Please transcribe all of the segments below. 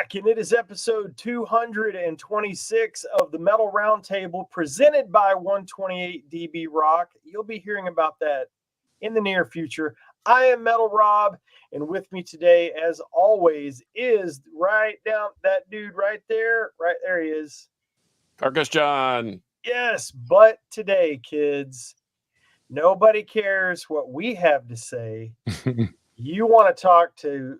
back, and it is episode 226 of the Metal Roundtable presented by 128 DB Rock. You'll be hearing about that in the near future. I am Metal Rob, and with me today, as always, is right down that dude right there. Right there he is. Carcass John. Yes, but today, kids, nobody cares what we have to say. You want to talk to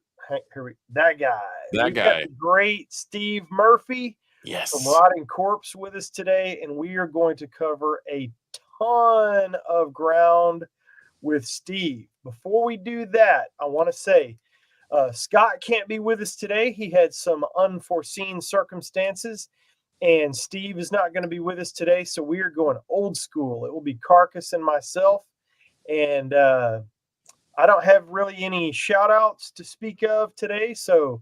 that guy. We've got the great Steve Murphy from Rotting Corpse with us today, and we are going to cover a ton of ground with Steve. Before we do that, I want to say Scott can't be with us today. He had some unforeseen circumstances, and Steve is not going to be with us today, so we are going old school. It will be Carcass and myself, and I don't have really any shout outs to speak of today, so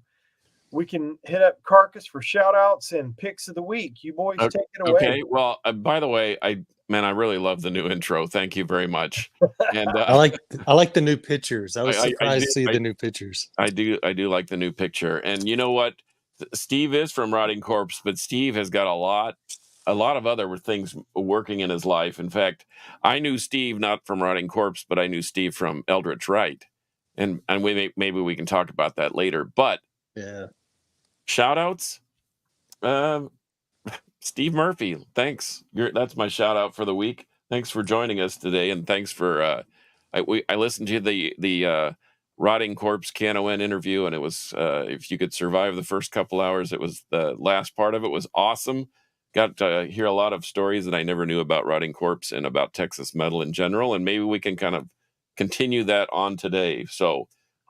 we can hit up Carcass for shout outs and picks of the week. You boys take it away. Okay. Well, by the way, I really love the new intro. Thank you very much. And I like the new pictures. I was surprised to see the new pictures. I do like the new picture. And you know what? Steve is from Rotting Corpse, but Steve has got a lot of other things working in his life. In fact, I knew Steve not from Rotting Corpse, but I knew Steve from Eldritch Rite, and maybe we can talk about that later. But yeah, shout outs, Steve Murphy. Thanks. That's my shout out for the week. Thanks for joining us today, and thanks for I listened to the Rotting Corpse Canoen interview, and it was if you could survive the first couple hours, it was the last part of it was awesome. Got to hear a lot of stories that I never knew about Rotting Corpse and about Texas metal in general, and maybe we can kind of continue that on today. So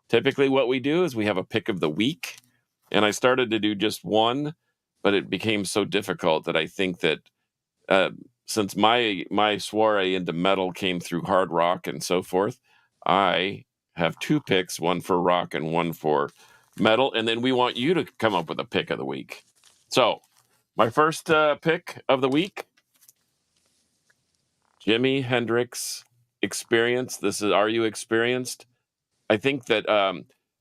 typically what we do is we have a pick of the week, and I started to do just one, but it became so difficult that I think that since my soiree into metal came through hard rock and so forth, I have two picks, one for rock and one for metal, and then we want you to come up with a pick of the week. So my first pick of the week, Jimi Hendrix Experience. This is Are You Experienced? I think that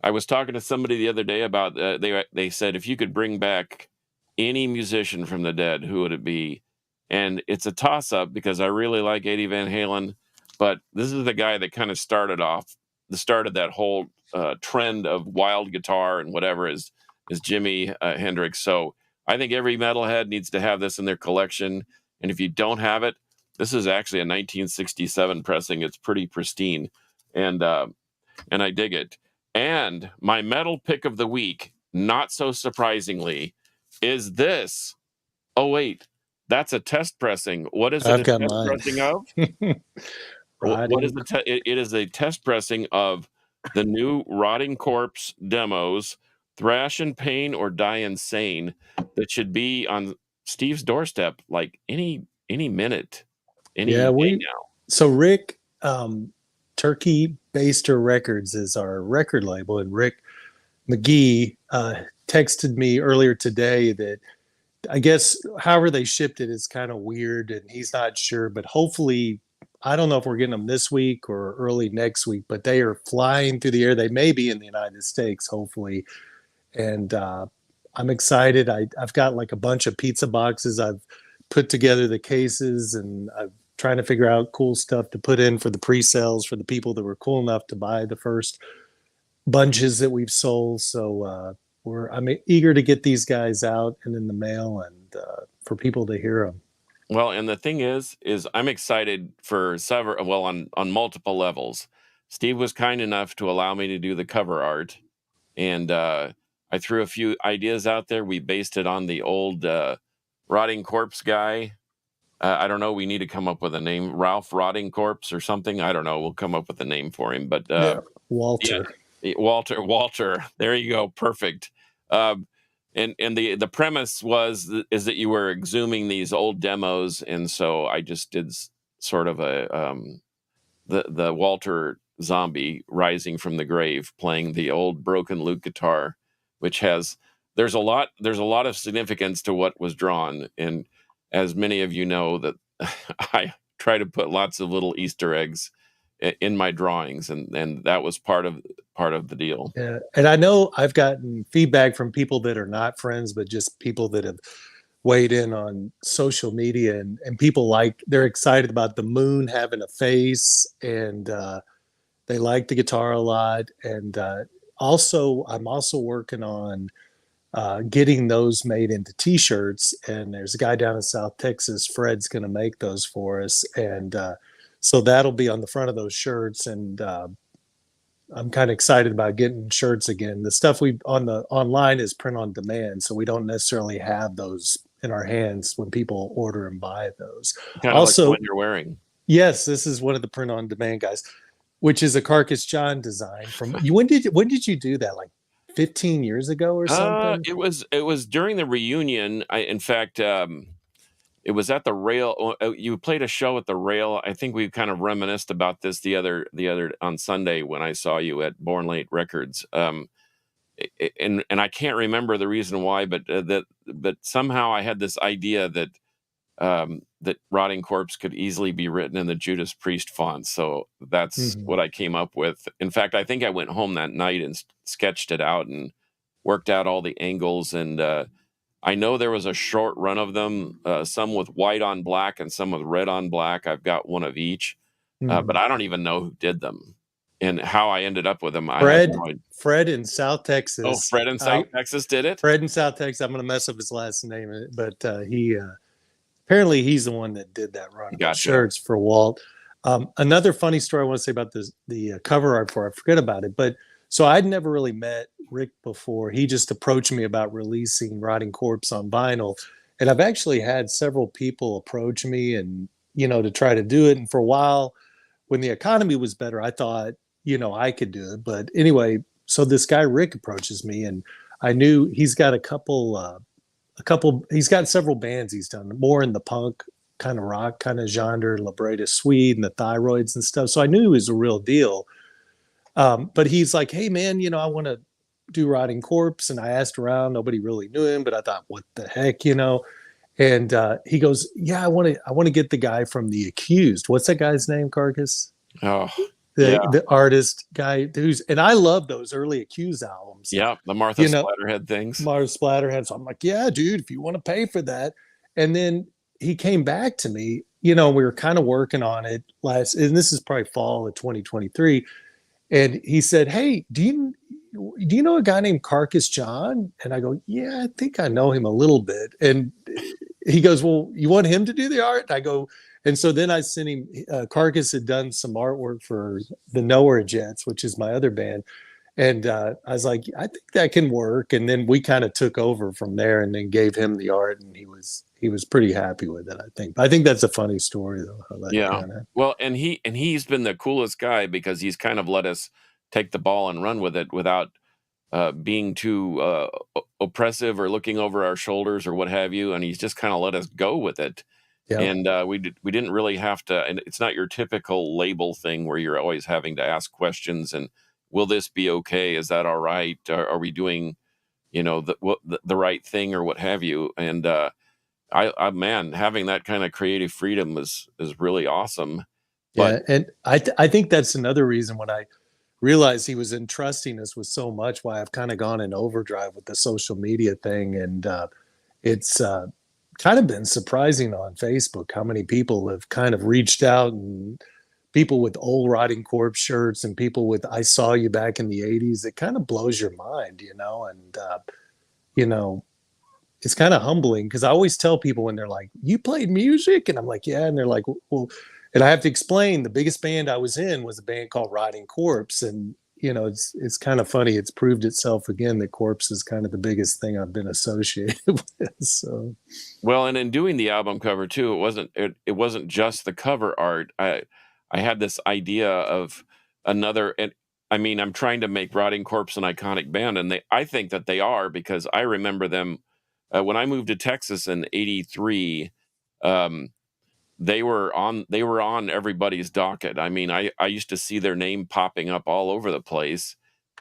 I was talking to somebody the other day about they said if you could bring back any musician from the dead, who would it be? And it's a toss-up because I really like Eddie Van Halen, but this is the guy that kind of started that whole trend of wild guitar and whatever is Jimi Hendrix. So I think every metalhead needs to have this in their collection. And if you don't have it, this is actually a 1967 pressing. It's pretty pristine. And I dig it. And my metal pick of the week, not so surprisingly, is this. Oh, wait. That's a test pressing. What is it I've got test mine. Pressing of? What is it is a test pressing of the new Rotting Corpse demos, Thrash in Pain or Die Insane, that should be on Steve's doorstep like any minute, day now. So Rick, Turkey Baster Records is our record label, and Rick McGee texted me earlier today that I guess however they shipped it is kind of weird, and he's not sure, but hopefully, I don't know if we're getting them this week or early next week, but they are flying through the air. They may be in the United States, hopefully. And I'm excited. I've got like a bunch of pizza boxes. I've put together the cases, and I'm trying to figure out cool stuff to put in for the pre-sales for the people that were cool enough to buy the first bunches that we've sold. So I'm eager to get these guys out and in the mail and for people to hear them. Well, and the thing is I'm excited for several, on multiple levels. Steve was kind enough to allow me to do the cover art, and I threw a few ideas out there. We based it on the old Rotting Corpse guy. I don't know. We need to come up with a name, Ralph Rotting Corpse or something. I don't know. We'll come up with a name for him. But Walter. Yeah, Walter. There you go. Perfect. And the premise is that you were exhuming these old demos, and so I just did sort of a the Walter zombie rising from the grave, playing the old broken lute guitar, which there's a lot of significance to what was drawn, and as many of you know, that I try to put lots of little Easter eggs in my drawings, and that was part of part of the deal. Yeah, and I know I've gotten feedback from people that are not friends, but just people that have weighed in on social media, and people they're excited about the moon having a face, and they like the guitar a lot. And I'm also working on getting those made into t-shirts, and there's a guy down in South Texas, Fred's going to make those for us, and so that'll be on the front of those shirts. And I'm kind of excited about getting shirts again. The stuff we on the online is print on demand, so we don't necessarily have those in our hands when people order and buy those. Kind of also, like the one you're wearing. Yes, this is one of the print on demand guys, which is a Carcass John design from you. When did you do that? Like 15 years ago or something? It was during the reunion. In fact, it was at the Rail. You played a show at the Rail. I think we kind of reminisced about this the other on Sunday when I saw you at Born Late Records. And I can't remember the reason why, but somehow I had this idea that that Rotting Corpse could easily be written in the Judas Priest font. So that's what I came up with. In fact, I think I went home that night and sketched it out and worked out all the angles. And I know there was a short run of them, some with white on black and some with red on black. I've got one of each, but I don't even know who did them and how I ended up with them. Fred in South Texas. Oh, Fred in South Texas did it? Fred in South Texas. I'm going to mess up his last name, but he apparently he's the one that did that run of shirts for Walt. Another funny story I want to say about the cover art for, I forget about it, but so I'd never really met Rick before. He just approached me about releasing Rotting Corpse on vinyl. And I've actually had several people approach me and, to try to do it. And for a while, when the economy was better, I thought, I could do it. But anyway, so this guy, Rick, approaches me, and I knew he's got he's got several bands he's done, more in the punk kind of rock kind of genre, Labrador Swede and the Thyroids and stuff. So I knew he was a real deal. But he's like, hey man, I want to do Rotting Corpse. And I asked around, nobody really knew him, but I thought, what the heck, and he goes, yeah, I want to get the guy from The Accused. What's that guy's name, Carcass? Oh, the artist guy and I love those early Accused albums. Yeah. The Martha Splatterhead things. Martha Splatterhead. So I'm like, yeah, dude, if you want to pay for that. And then he came back to me, we were kind of working on it and this is probably fall of 2023. And he said, hey, do you know a guy named Carcass John? And I go, yeah, I think I know him a little bit. And he goes, well, you want him to do the art? I go, and so then I sent him, Carcass had done some artwork for the Nowhere Jets, which is my other band. And I was like, I think that can work. And then we kind of took over from there and then gave him the art, and he was pretty happy with it, I think. I think that's a funny story though. Well, and he's been the coolest guy because he's kind of let us take the ball and run with it without being too oppressive or looking over our shoulders or what have you. And he's just kind of let us go with it. Yeah. And we didn't really have to, and it's not your typical label thing where you're always having to ask questions and will this be okay? Is that all right? Are we doing, the right thing or what have you? And I man, having that kind of creative freedom is really awesome. But, yeah, and I think that's another reason when I realized he was entrusting us with so much, why I've kind of gone in overdrive with the social media thing. And it's kind of been surprising on Facebook how many people have kind of reached out, and people with old Rotting Corpse shirts and people with I Saw You Back in the 80s. It kind of blows your mind, and it's kind of humbling because I always tell people when they're like, you played music? And I'm like, yeah. And they're like, well, and I have to explain the biggest band I was in was a band called Rotting Corpse. And, it's kind of funny. It's proved itself again that Corpse is kind of the biggest thing I've been associated with. So, well, and in doing the album cover too, it wasn't just the cover art. I had this idea of another, and I mean, I'm trying to make Rotting Corpse an iconic band, and I think that they are, because I remember them when I moved to Texas in '83. They were on everybody's docket. I mean, I used to see their name popping up all over the place.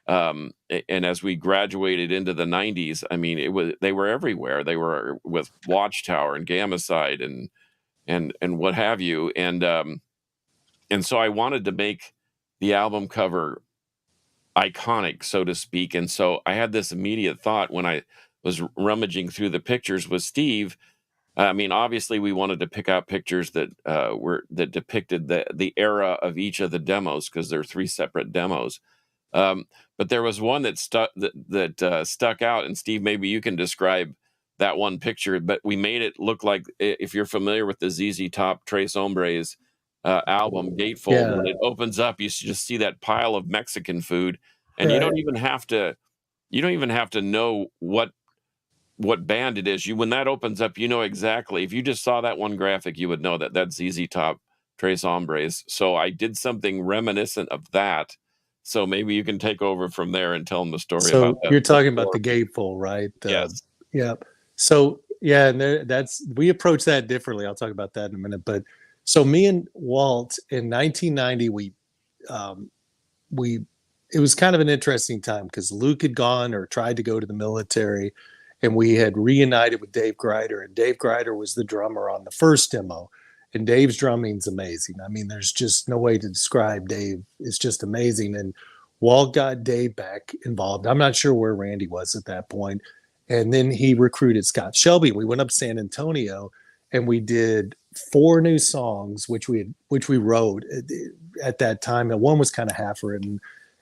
And as we graduated into the '90s, I mean, they were everywhere. They were with Watchtower and Gamacide and what have you. And so I wanted to make the album cover iconic, so to speak. And so I had this immediate thought when I was rummaging through the pictures with Steve. I mean, obviously, we wanted to pick out pictures that that depicted the era of each of the demos, because there are 3 separate demos. But there was one that stuck out, and Steve, maybe you can describe that one picture. But we made it look like, if you're familiar with the ZZ Top Tres Hombres album Gatefold, when it opens up, you just see that pile of Mexican food, and you don't even have to know what band it is. When that opens up, you know exactly. If you just saw that one graphic, you would know that that's ZZ Top Tres Hombres. So I did something reminiscent of that. So maybe you can take over from there and tell them the story about that. You're talking about the gatefold, right? Yes. Yeah. So yeah, and we approach that differently. I'll talk about that in a minute. But so me and Walt in 1990, it was kind of an interesting time because Luke had gone or tried to go to the military, and we had reunited with Dave Greider, and Dave Greider was the drummer on the first demo. And Dave's drumming's amazing. I mean, there's just no way to describe Dave. It's just amazing. And Walt got Dave back involved. I'm not sure where Randy was at that point. And then he recruited Scott Shelby. We went up to San Antonio and we did 4 new songs, which we wrote at that time. And one was kind of half written.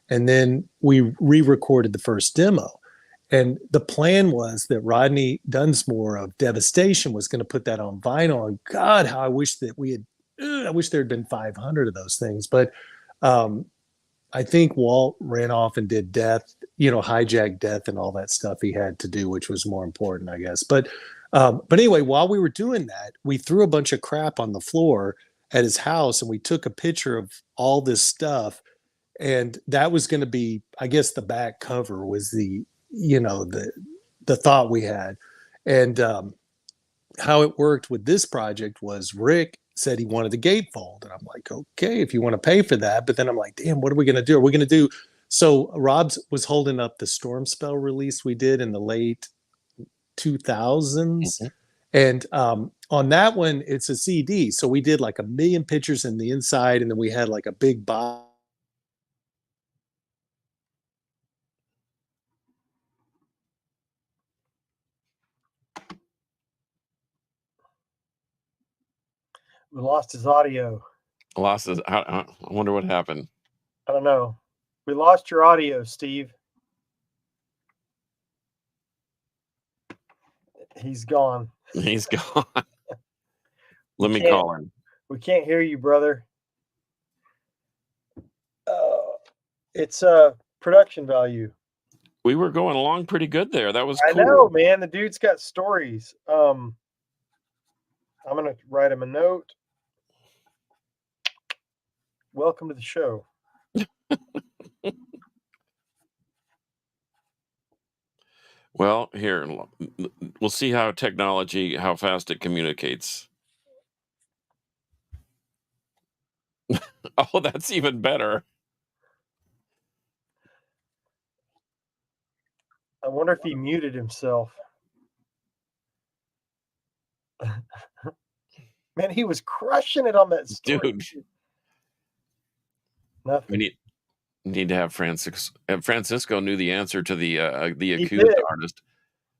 And then we re-recorded the first demo. And the plan was that Rodney Dunsmore of Devastation was going to put that on vinyl. And God, how I wish that I wish there had been 500 of those things. But I think Walt ran off and did Death, hijacked Death and all that stuff he had to do, which was more important, I guess. But anyway, while we were doing that, we threw a bunch of crap on the floor at his house, and we took a picture of all this stuff. And that was going to be, I guess, the back cover was the thought we had. And how it worked with this project was Rick said he wanted the gatefold, and I'm like, okay, if you want to pay for that. But then I'm like, damn, what are we going to do? Are we going to do? So Rob's was holding up the Storm Spell release we did in the late 2000s. And on that one, it's a CD. So we did like 1 million pictures in the inside, and then we had like a big box. We lost his audio. I wonder what happened. I don't know. We lost your audio, Steve. He's gone. He's gone. Let me call him. We can't hear you, brother. It's production value. We were going along pretty good there. That was cool. I know, man. The dude's got stories. I'm going to write him a note. Welcome to the show. Well, here, we'll see how fast it communicates. Oh, that's even better. I wonder if he muted himself. Man, he was crushing it on that story. Dude. Nothing. We need to have Francisco. Francisco knew the answer to the accused artist,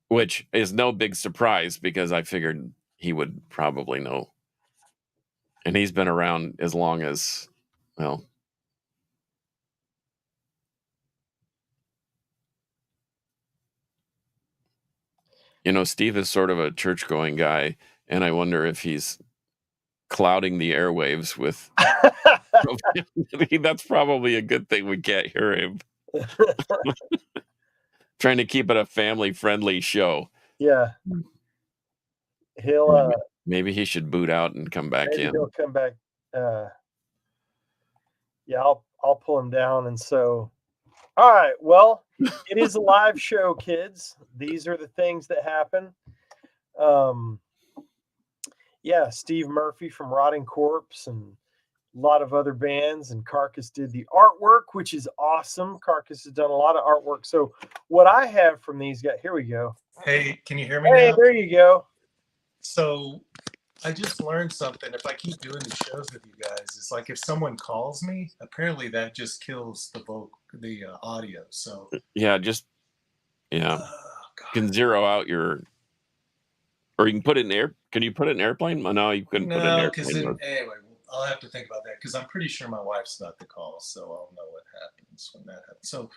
which is no big surprise because I figured he would probably know. And he's been around as long as, well. Steve is sort of a church-going guy, and I wonder if he's clouding the airwaves with. That's probably a good thing we can't hear him. Trying to keep it a family-friendly show. Yeah. He'll maybe he should boot out and come back in. He'll come back. Yeah, I'll pull him down. And so, all right. Well, it is a live show, kids. These are the things that happen. Yeah, Steve Murphy from Rotting Corpse and a lot of other bands, and Carcass did the artwork, which is awesome. Carcass has done a lot of artwork. So what I have from these guys, here we go. Hey, can you hear me now? There you go. So I just learned something. If I keep doing the shows with you guys, it's like if someone calls me, apparently that just kills the audio. So yeah, can zero out your, or you can put it in air. Can you put it in airplane? No, you couldn't put it in because airplane. anyway, I'll have to think about that because I'm pretty sure my wife's about to call, so I'll know what happens when that happens. So,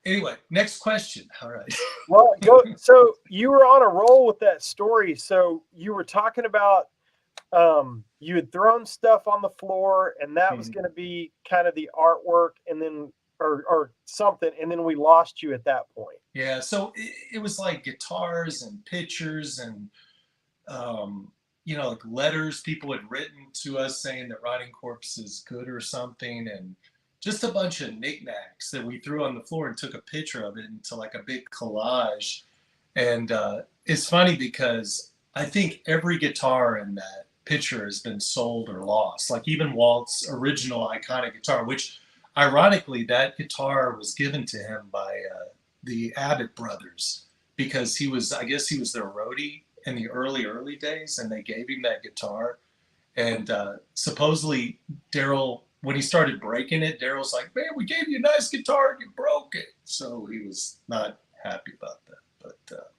anyway, next question. All right. Well, so you were on a roll with that story. So you were talking about you had thrown stuff on the floor, and that was going to be kind of the artwork, and then or something, and then we lost you at that point. Yeah. So it was like guitars and pictures and like letters people had written to us saying that Rotting Corpse is good or something, and just a bunch of knickknacks that we threw on the floor and took a picture of it into like a big collage. And it's funny because I think every guitar in that picture has been sold or lost. Like even Walt's original iconic guitar, which ironically that guitar was given to him by the Abbott brothers because I guess he was their roadie in the early days, and they gave him that guitar. And supposedly Daryl, when he started breaking it, Daryl's like, "Man, we gave you a nice guitar and you broke it." So he was not happy about that. But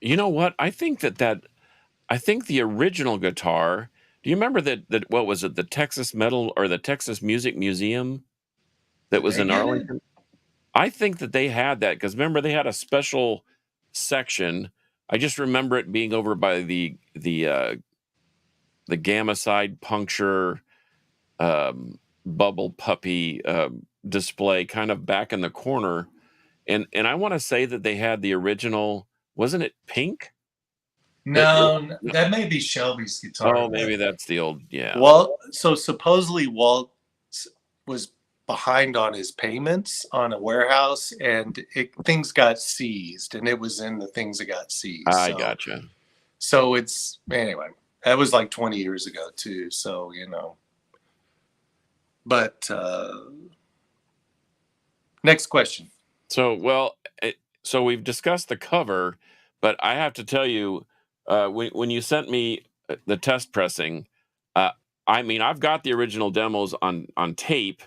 you know what? I think the original guitar. Do you remember that what was it? The Texas Metal or the Texas Music Museum that was in Arlington? I think that they had that because remember they had a special section. I just remember it being over by the Gamma Side Puncture Bubble Puppy display, kind of back in the corner, and I want to say that they had the original. Wasn't it pink? No, that may be Shelby's guitar. Oh, maybe that's the old, yeah. Well, so supposedly Walt was behind on his payments on a warehouse, and things got seized, and it was in the things that got seized. I gotcha. So anyway, that was like 20 years ago too. So, but next question. So, so we've discussed the cover, but I have to tell you, when you sent me the test pressing, I mean, I've got the original demos on tape,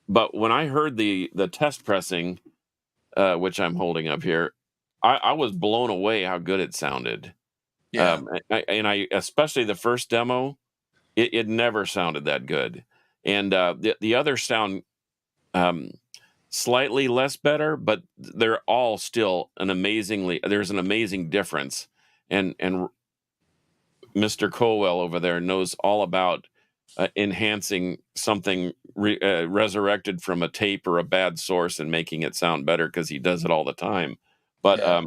but when I heard the test pressing, which I'm holding up here, I was blown away how good it sounded. Yeah. And I especially the first demo, it never sounded that good. And the others sound slightly less better, but they're all still there's an amazing difference. And Mr. Colwell over there knows all about enhancing something resurrected from a tape or a bad source and making it sound better because he does it all the time. But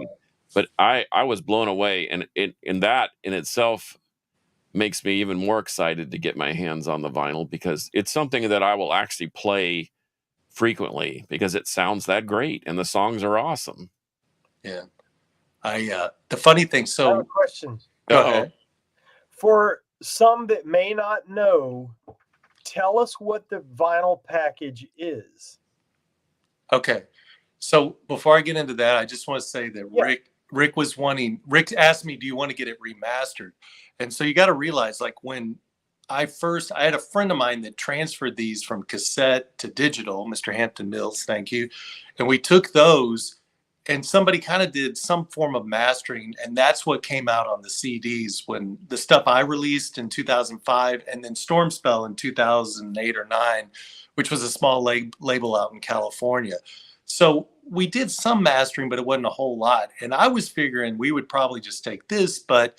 but I was blown away, and that in itself makes me even more excited to get my hands on the vinyl because it's something that I will actually play frequently because it sounds that great and the songs are awesome. Yeah. The funny thing, so I have a question. Go ahead. For some that may not know, tell us what the vinyl package is. Okay. So before I get into that, I just want to say that Rick asked me, do you want to get it remastered? And so you got to realize, like when I had a friend of mine that transferred these from cassette to digital, Mr. Hampton Mills, thank you. And we took those and somebody kind of did some form of mastering. And that's what came out on the CDs when the stuff I released in 2005 and then Stormspell in 2008 or 9, which was a small label out in California. So we did some mastering, but it wasn't a whole lot. And I was figuring we would probably just take this, but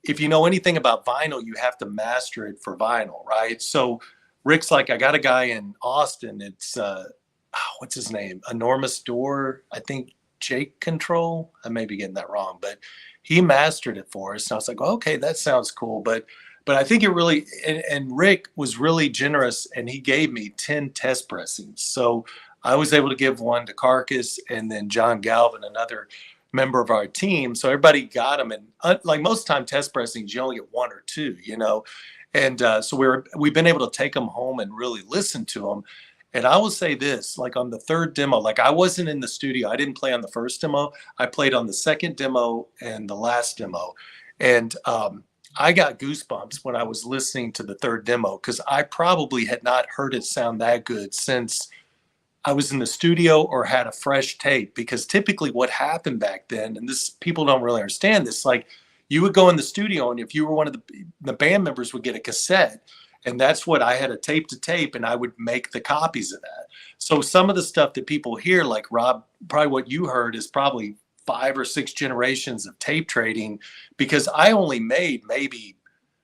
if you know anything about vinyl, you have to master it for vinyl, right? So Rick's like, I got a guy in Austin. It's, what's his name? Enormous Door, I think Jake Control. I may be getting that wrong, but he mastered it for us. And I was like, okay, that sounds cool. But I think it really, and Rick was really generous and he gave me 10 test pressings. So I was able to give one to Carcass and then John Galvin, another member of our team. So everybody got them. And like most time test pressings, you only get one or two, And so we've been able to take them home and really listen to them. And I will say this, like on the third demo, like I wasn't in the studio. I didn't play on the first demo. I played on the second demo and the last demo. And I got goosebumps when I was listening to the third demo because I probably had not heard it sound that good since I was in the studio or had a fresh tape. Because typically what happened back then, and this people don't really understand this, like you would go in the studio and if you were one of the band members would get a cassette, and that's what I had, a tape to tape, and I would make the copies of that. So some of the stuff that people hear, like Rob, probably what you heard is probably 5 or 6 generations of tape trading, because I only made maybe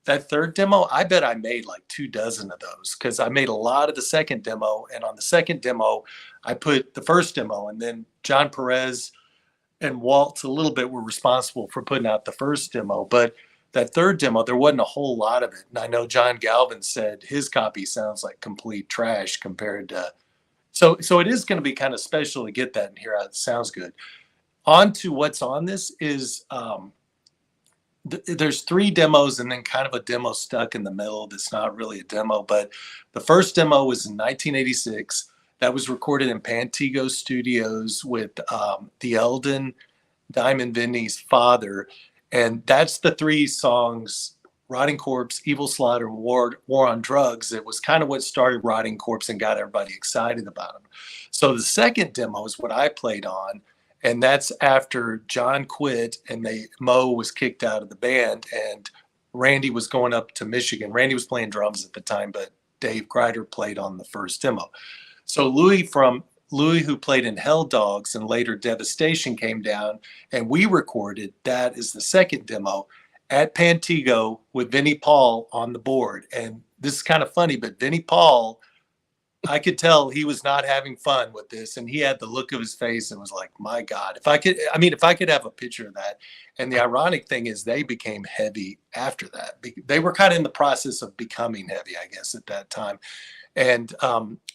that third demo. I bet I made like 2 dozen of those because I made a lot of the second demo. And on the second demo, I put the first demo, and then John Perez and Waltz a little bit were responsible for putting out the first demo. But that third demo, there wasn't a whole lot of it. And I know John Galvin said his copy sounds like complete trash compared to, so it is going to be kind of special to get that and hear how it sounds good. On to what's on this is there's 3 demos and then kind of a demo stuck in the middle that's not really a demo. But the first demo was in 1986. That was recorded in Pantego Studios with the Eldon, Diamond Vinny's father. And that's the 3 songs, Rotting Corpse, Evil Slaughter, War on Drugs. It was kind of what started Rotting Corpse and got everybody excited about them. So the second demo is what I played on. And that's after John quit and Mo was kicked out of the band and Randy was going up to Michigan. Randy was playing drums at the time, but Dave Greider played on the first demo. So Louis, who played in Hell Dogs and later Devastation, came down and we recorded that as the second demo at Pantego with Vinnie Paul on the board. And this is kind of funny, but Vinnie Paul, I could tell he was not having fun with this, and he had the look of his face and was like, my God, if I could have a picture of that. And the ironic thing is they became heavy after that. They were kind of in the process of becoming heavy, I guess, at that time. And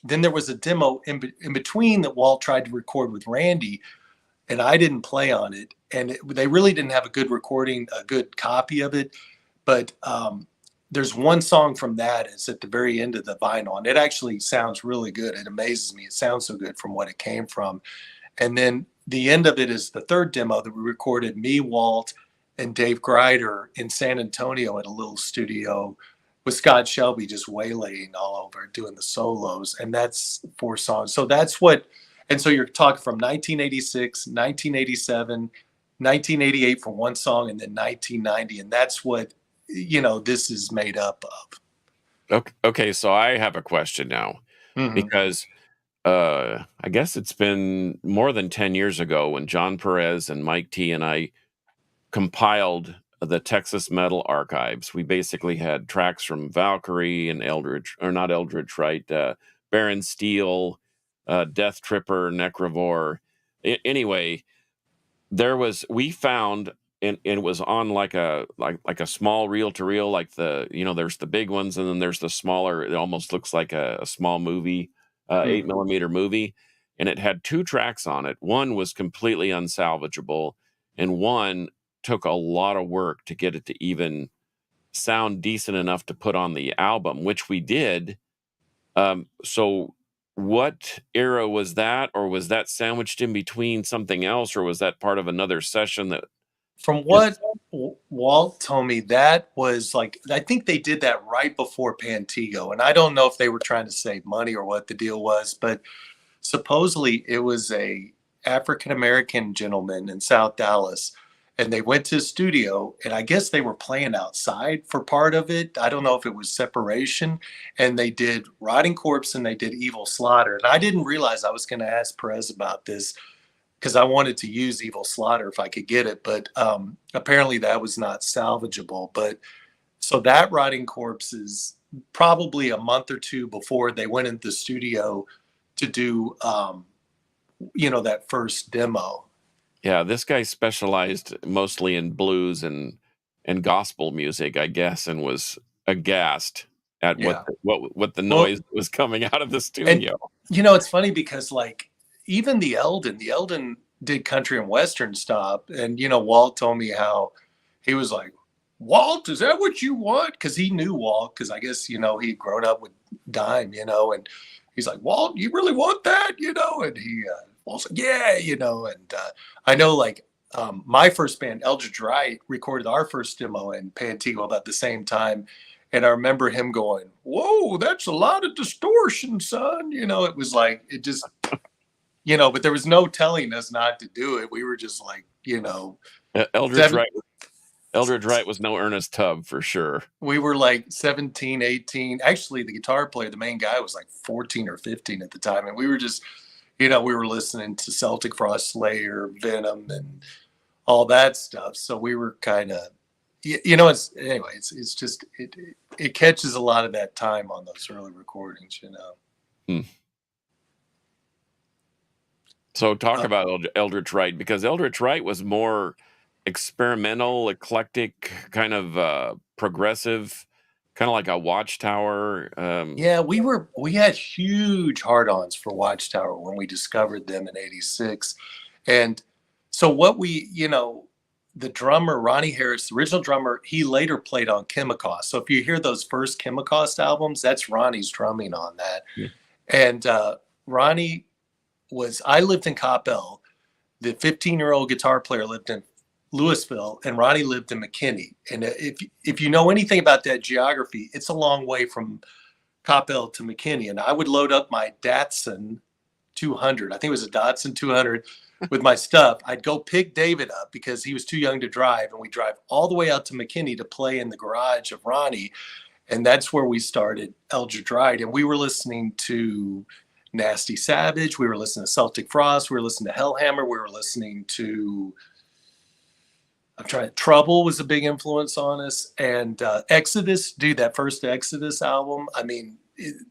then there was a demo in between that Walt tried to record with Randy, and I didn't play on it. And they really didn't have a good recording, a good copy of it. But there's one song from that. It's at the very end of the vinyl, and it actually sounds really good. It amazes me. It sounds so good from what it came from. And then the end of it is the third demo that we recorded, me, Walt, and Dave Greider in San Antonio at a little studio with Scott Shelby just waylaying all over, doing the solos. And that's 4 songs. So that's what, and so you're talking from 1986, 1987, 1988 for one song, and then 1990. And that's what, this is made up of. Okay, so I have a question now, because I guess it's been more than 10 years ago when John Perez and Mike T and I compiled the Texas Metal Archives. We basically had tracks from Valkyrie and Baron Steel, Death Tripper, Necrovore. Anyway, we found, and it was on like a small reel to reel, like there's the big ones and then there's the smaller. It almost looks like a small movie, 8mm movie, and it had 2 tracks on it. One was completely unsalvageable, and one took a lot of work to get it to even sound decent enough to put on the album, which we did. So what era was that, or was that sandwiched in between something else, or was that part of another session that? From what Walt told me, that was like, I think they did that right before Pantego. And I don't know if they were trying to save money or what the deal was, but supposedly it was a African-American gentleman in South Dallas. And they went to a studio, and I guess they were playing outside for part of it. I don't know if it was Separation. And they did Rotting Corpse and they did Evil Slaughter. And I didn't realize I was going to ask Perez about this, because I wanted to use Evil Slaughter if I could get it, but apparently that was not salvageable. But so that Rotting Corpse is probably a month or 2 before they went into the studio to do, that first demo. Yeah, this guy specialized mostly in blues and gospel music, I guess, and was aghast at what the noise was coming out of the studio. And, it's funny because even the Eldon did country and western stuff. And, Walt told me how he was like, Walt, is that what you want? Because he knew Walt, because I guess, he'd grown up with Dime, and he's like, Walt, you really want that? And he, Walt's like, yeah, and I know my first band, Eldridge Wright, recorded our first demo in Pantego about the same time. And I remember him going, "Whoa, that's a lot of distortion, son." It was like, it just, but there was no telling us not to do it. We were just like, Eldridge Wright was no Ernest Tubb for sure. We were like 17, 18. Actually, the guitar player, the main guy, was like 14 or 15 at the time. And we were just, we were listening to Celtic Frost, Slayer, Venom, and all that stuff. So we were kind of, it's just, it catches a lot of that time on those early recordings, So talk about Eldritch Wright, because Eldritch Wright was more experimental, eclectic, kind of progressive, kind of like a Watchtower. Yeah, we had huge hard-ons for Watchtower when we discovered them in '86. And so what the drummer, Ronnie Harris, the original drummer, he later played on Chemicast. So if you hear those first Chemicast albums, that's Ronnie's drumming on that. Yeah. And Ronnie I lived in Coppell. The 15-year-old guitar player lived in Louisville, and Ronnie lived in McKinney. And if you know anything about that geography, it's a long way from Coppell to McKinney. And I would load up my Datsun 200. I think it was a Datsun 200 with my stuff. I'd go pick David up because he was too young to drive, and we drive all the way out to McKinney to play in the garage of Ronnie. And that's where we started Eldritch Wright. And we were listening to Nasty Savage. We were listening to Celtic Frost. We were listening to Hellhammer. We were listening to Trouble was a big influence on us. And Exodus, dude, that first Exodus album, I mean,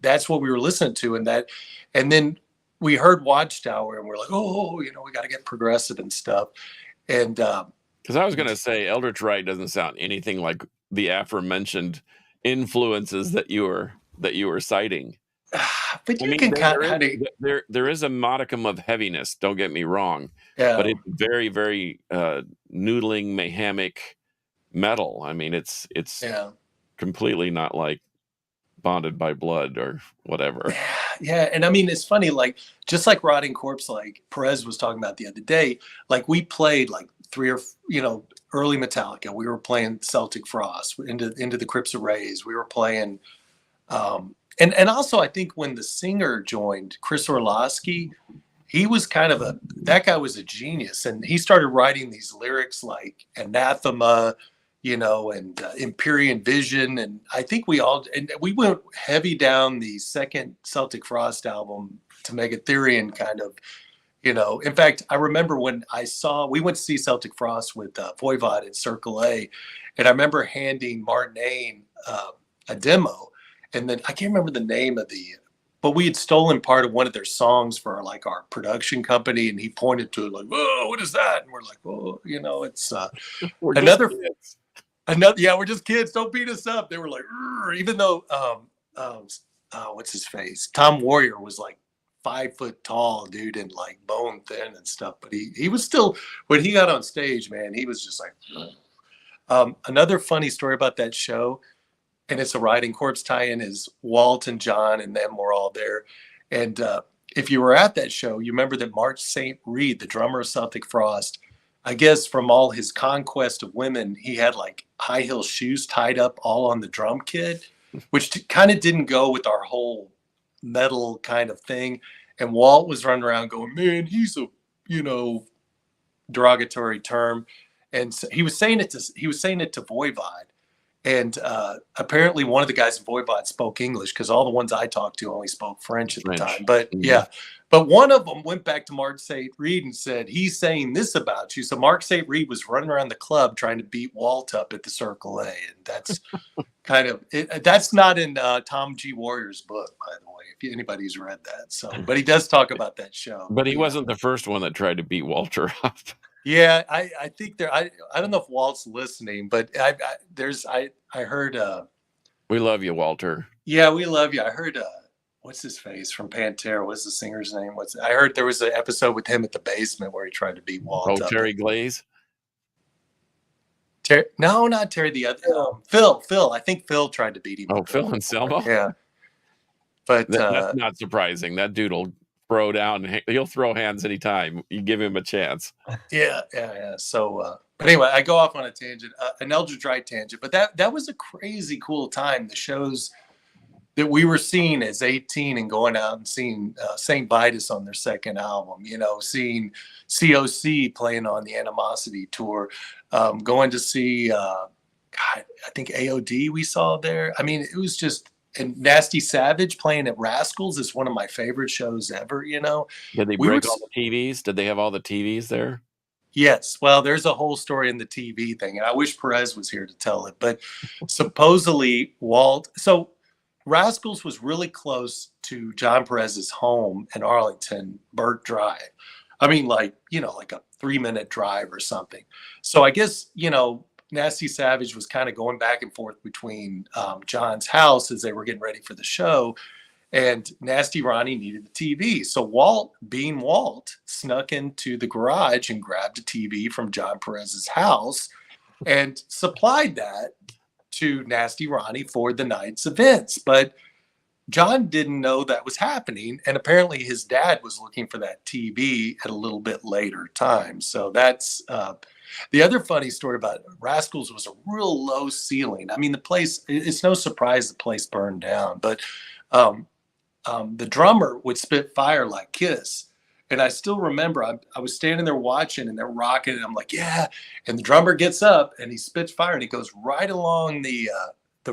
that's what we were listening to. And then we heard Watchtower, and we're like, oh, we got to get progressive and stuff. And because I was going to say, Eldritch Wright doesn't sound anything like the aforementioned influences that you were citing. But there is a modicum of heaviness. Don't get me wrong. Yeah. But it's very, very noodling, mayhemic metal. I mean, it's completely not like Bonded by Blood or whatever. Yeah, and I mean, it's funny, like just like Rotting Corpse, like Perez was talking about the other day, like we played like three or early Metallica. We were playing Celtic Frost, into the Crypts of Rays. We were playing, and also I think when the singer joined, Chris Orlowski, he was that guy was a genius, and he started writing these lyrics like Anathema, and Empyrean Vision. And I think we went heavy down the second Celtic Frost album to Megatherion kind of, in fact, I remember when we went to see Celtic Frost with Voivod at Circle A, and I remember handing Martin Ain a demo, and then I can't remember the name but we had stolen part of one of their songs for our production company, and he pointed to it like, "Whoa, what is that?" And we're like, "Oh, it's we're just kids. Don't beat us up." They were like, even though, what's his face? Tom Warrior was like 5 foot tall, dude, and like bone thin and stuff. But he was still, when he got on stage, man, he was just like, another funny story about that show, and it's a Riding Corpse tie-in, is Walt and John and them were all there. And if you were at that show, you remember that Mark St. Reed, the drummer of Celtic Frost, I guess from all his conquest of women, he had like high heel shoes tied up all on the drum kit, which kind of didn't go with our whole metal kind of thing. And Walt was running around going, "Man, he's a, derogatory term." And so he was saying it to Voivod. And apparently one of the guys in Voivod spoke English, because all the ones I talked to only spoke French at the time. But but one of them went back to Mark St. Reed and said, "He's saying this about you." So Mark St. Reed was running around the club trying to beat Walt up at the Circle A. And that's kind of it. That's not in Tom G. Warrior's book, by the way, if anybody's read that. So, but he does talk about that show. But he wasn't the first one that tried to beat Walter up. Yeah, I think I don't know if Walt's listening, but I heard we love you, Walter. Yeah, we love you. I heard what's his face from Pantera? What's the singer's name? I heard there was an episode with him at the basement where he tried to beat Walt up. Terry Glaze? No, not Terry. The other Phil. I think Phil tried to beat him. Oh, Phil Anselmo? Yeah. But that's not surprising. That dude will throw down. He'll throw hands anytime you give him a chance. Yeah. So, but anyway, I go off on a tangent, an Eldridge Wright tangent, but that was a crazy cool time. The shows that we were seeing as 18 and going out and seeing St. Vitus on their second album, seeing COC playing on the Animosity tour, going to see, God, I think AOD we saw there. I mean, it was just, and Nasty Savage playing at Rascals is one of my favorite shows ever, Did they break all the TVs? Did they have all the TVs there? Yes. Well, there's a whole story in the TV thing, and I wish Perez was here to tell it. But supposedly so Rascals was really close to John Perez's home in Arlington, Burt Drive. I mean, like a 3-minute drive or something. So I guess, Nasty Savage was kind of going back and forth between John's house as they were getting ready for the show. And Nasty Ronnie needed the TV. So Walt, being Walt, snuck into the garage and grabbed a TV from John Perez's house and supplied that to Nasty Ronnie for the night's events. But John didn't know that was happening. And apparently his dad was looking for that TV at a little bit later time. So that's the other funny story about Rascals was a real low ceiling. I mean, the place, it's no surprise the place burned down, but the drummer would spit fire like Kiss. And I still remember I was standing there watching and they're rocking and I'm like, yeah. And the drummer gets up and he spits fire and he goes right along the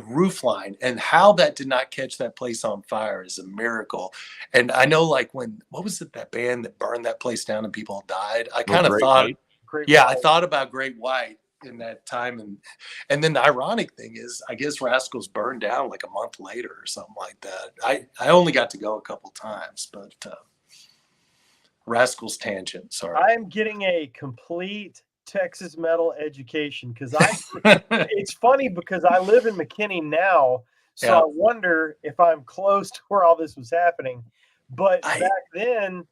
roof line. And how that did not catch that place on fire is a miracle. And I know, like, what was it, that band that burned that place down and people died? I kind of thought, I thought about Great White in that time. And then the ironic thing is, I guess Rascals burned down like a month later or something like that. I only got to go a couple times, but Rascals tangent, sorry. I'm getting a complete Texas metal education because it's funny because I live in McKinney now, so I wonder if I'm close to where all this was happening. But back then,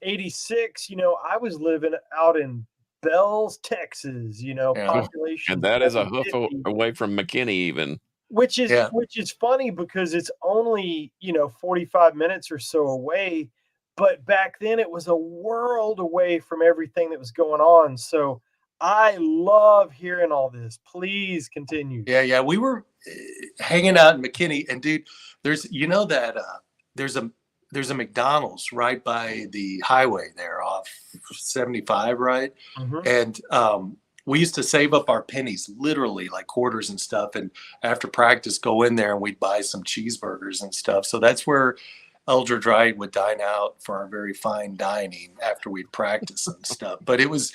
86, I was living out in Bells, Texas, population. And that is a hoof away from McKinney even. Which is funny because it's only, 45 minutes or so away. But back then it was a world away from everything that was going on. So I love hearing all this. Please continue. Yeah. We were hanging out in McKinney, and dude, there's a McDonald's right by the highway there off 75, right? Mm-hmm. And we used to save up our pennies, literally like quarters and stuff. And after practice, go in there and we'd buy some cheeseburgers and stuff. So that's where Eldridge Wright would dine out for our very fine dining after we'd practice and stuff. But it was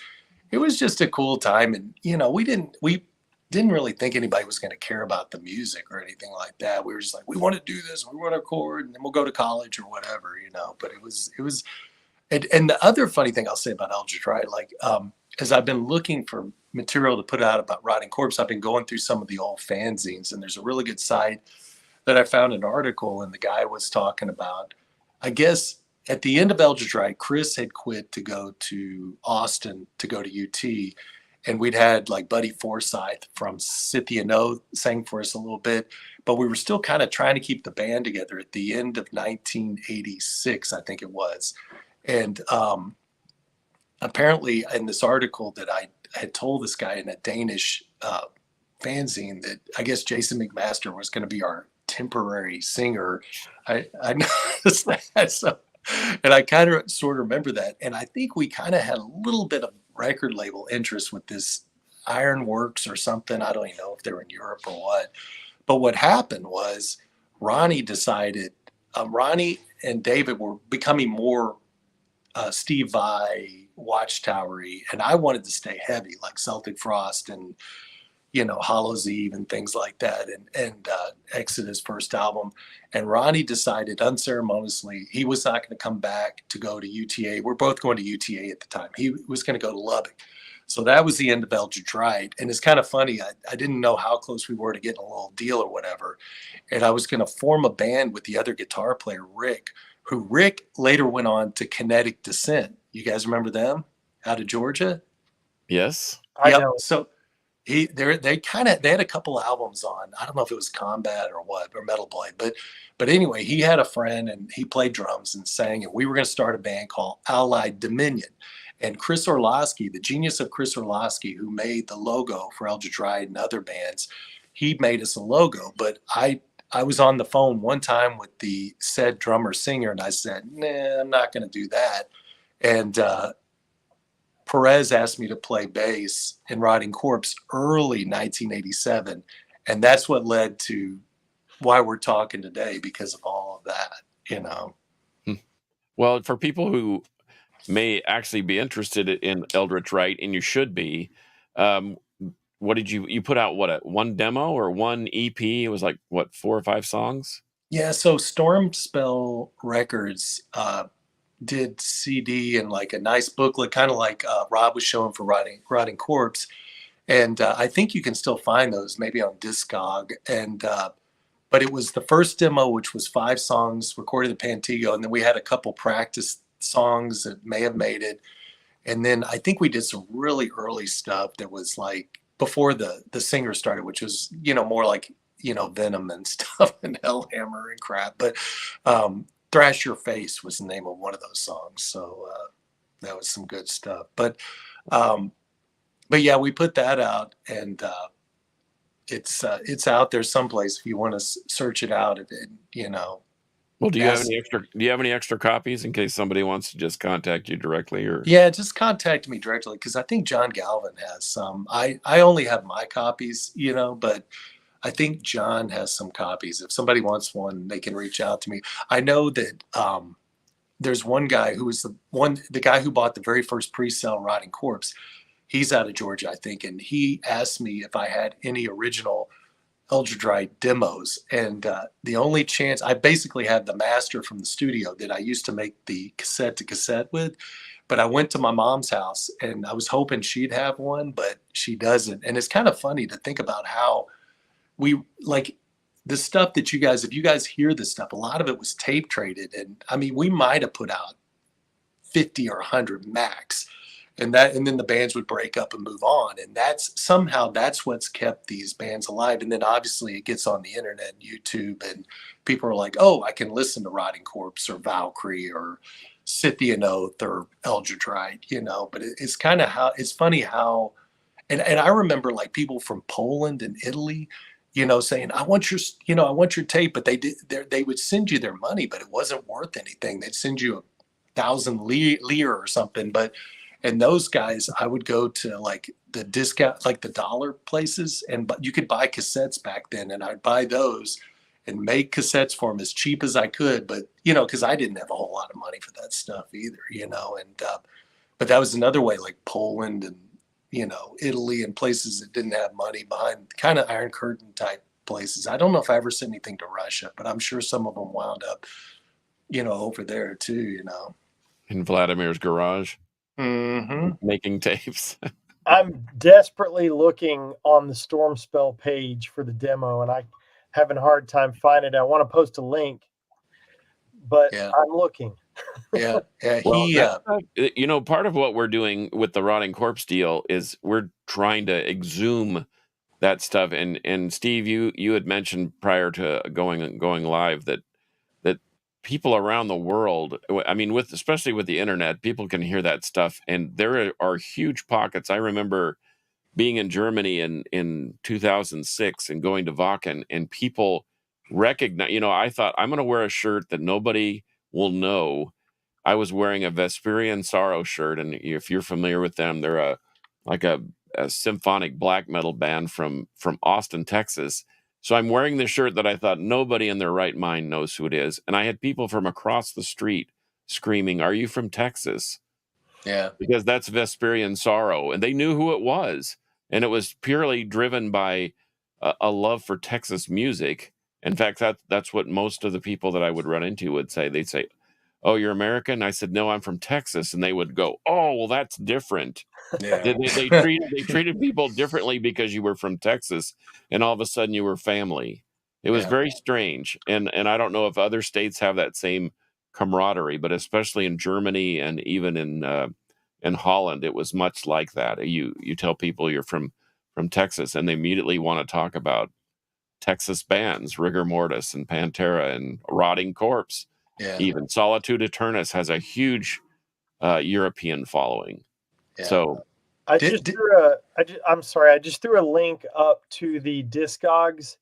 just a cool time. And, we didn't really think anybody was going to care about the music or anything like that. We were just like, we want to do this, we want to record, and then we'll go to college or whatever, but it was, and the other funny thing I'll say about Eldridge Wright, like, as I've been looking for material to put out about Rotting Corpse, I've been going through some of the old fanzines, and there's a really good site that I found an article, and the guy was talking about, I guess at the end of Eldridge Wright, Chris had quit to go to Austin to go to UT. And we'd had like Buddy Forsyth from Cynthia No sang for us a little bit, but we were still kind of trying to keep the band together at the end of 1986, I think it was. And apparently in this article that I had told this guy in a Danish fanzine that I guess Jason McMaster was going to be our temporary singer. I noticed that. So, and I kind of sort of remember that. And I think we kind of had a little bit of record label interest with this Ironworks or something. I don't even know if they were in Europe or what. But what happened was Ronnie decided, Ronnie and David were becoming more Steve Vai, Watchtower-y, and I wanted to stay heavy, like Celtic Frost and Hollow's Eve and things like that, and Exodus first album. And Ronnie decided unceremoniously he was not going to come back to go to UTA. We're both going to UTA at the time. He was going to go to Lubbock. So that was the end of Eldridge Wright. And it's kind of funny. I didn't know how close we were to getting a little deal or whatever. And I was going to form a band with the other guitar player, Rick, who Rick later went on to Kinetic Descent. You guys remember them out of Georgia? Yes. I know. they had a couple albums on. I don't know if it was Combat or what, or Metal Blade, but anyway, he had a friend and he played drums and sang, and we were going to start a band called Allied Dominion. And Chris Orlowski, the genius of Chris Orlowski, who made the logo for Eldritch Ride and other bands, he made us a logo. But I was on the phone one time with the said drummer singer, and I said, "Nah, I'm not going to do that." And Perez asked me to play bass in Rotting Corpse early 1987, and that's what led to why we're talking today, because of all of that, you know. Well, for people who may actually be interested in Eldritch Rite, and you should be, what did you put out? What, one demo or one EP? It was like what, 4 or 5 songs? Yeah, so Stormspell Records did CD and like a nice booklet, kind of like Rob was showing for Rotting Corpse. And I think you can still find those maybe on Discog. And but it was the first demo, which was 5 songs recorded at Pantego, and then we had a couple practice songs that may have made it. And then I think we did some really early stuff that was like before the singer started, which was, you know, more like, you know, Venom and stuff and Hellhammer and crap. But Thrash Your Face was the name of one of those songs. So that was some good stuff. But yeah, we put that out, and it's out there someplace if you want to search it out. You know. Well, do you have any extra copies in case somebody wants to just contact you directly? Or yeah, just contact me directly, because I think John Galvin has some. I only have my copies, you know, but I think John has some copies. If somebody wants one, they can reach out to me. I know that there's one guy who was the guy who bought the very first pre-sale Rotting Corpse. He's out of Georgia, I think, and he asked me if I had any original Eldritch Rite demos. And the only chance, I basically had the master from the studio that I used to make the cassette to cassette with. But I went to my mom's house and I was hoping she'd have one, but she doesn't. And it's kind of funny to think about how we, like, the stuff that you guys, if you guys hear this stuff, a lot of it was tape traded. And I mean, we might have put out 50 or 100 max. And then the bands would break up and move on. And that's what's kept these bands alive. And then obviously it gets on the internet and YouTube, and people are like, oh, I can listen to Rotting Corpse or Valkyrie or Scythian Oath or Eldritch Rite, you know. But it's kind of it's funny how, and I remember like people from Poland and Italy, you know, saying, I want your tape, but they would send you their money, but it wasn't worth anything. They'd send you 1,000 lire or something, and those guys, I would go to like the discount, like the dollar places, but you could buy cassettes back then, and I'd buy those and make cassettes for them as cheap as I could. But, you know, because I didn't have a whole lot of money for that stuff either, you know. And but that was another way, like Poland and, you know, Italy and places that didn't have money, behind kind of Iron Curtain type places. I don't know if I ever sent anything to Russia, but I'm sure some of them wound up, you know, over there too, you know. In Vladimir's garage. Mm-hmm. Making tapes. I'm desperately looking on the Stormspell page for the demo, and I'm having a hard time finding it. I want to post a link, but yeah. I'm looking. Yeah. Well, you know, part of what we're doing with the Rotting Corpse deal is we're trying to exhume that stuff. And Steve, you had mentioned prior to going live that people around the world, I mean, especially with the internet, people can hear that stuff, and there are huge pockets. I remember being in Germany in 2006 and going to Wacken, and people recognize, you know, I thought, I'm going to wear a shirt that nobody will know. I was wearing a Vesperian Sorrow shirt, and if you're familiar with them, they're a symphonic black metal band from Austin, Texas. So I'm wearing this shirt that I thought nobody in their right mind knows who it is. And I had people from across the street screaming, "Are you from Texas?" Yeah. Because that's Vesperian Sorrow. And they knew who it was. And it was purely driven by a love for Texas music. In fact, that's what most of the people that I would run into would say. They'd say, "Oh, you're American?" I said, "No, I'm from Texas." And they would go, "Oh, well, that's different." Yeah. They treated people differently because you were from Texas, and all of a sudden you were family. It was very strange, and I don't know if other states have that same camaraderie, but especially in Germany and even in Holland, it was much like that. You tell people you're from from Texas, and they immediately want to talk about Texas bands, Rigor Mortis and Pantera and Rotting Corpse. Yeah. Even Solitude Aeternus has a huge European following. Yeah. So I'm sorry, I just threw a link up to the Discogs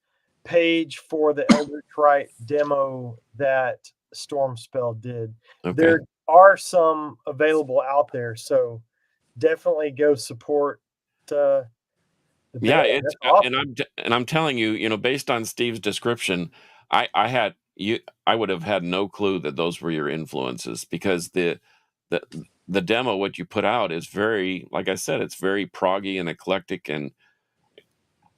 page for the Eldritch Rite demo that Stormspell did. okay. There are some available out there, so definitely go support the Yeah, band. it's That's awesome. and I'm telling you, you know, based on Steve's description, I would have had no clue that those were your influences, because the the demo, what you put out, is very, like I said, it's very proggy and eclectic, and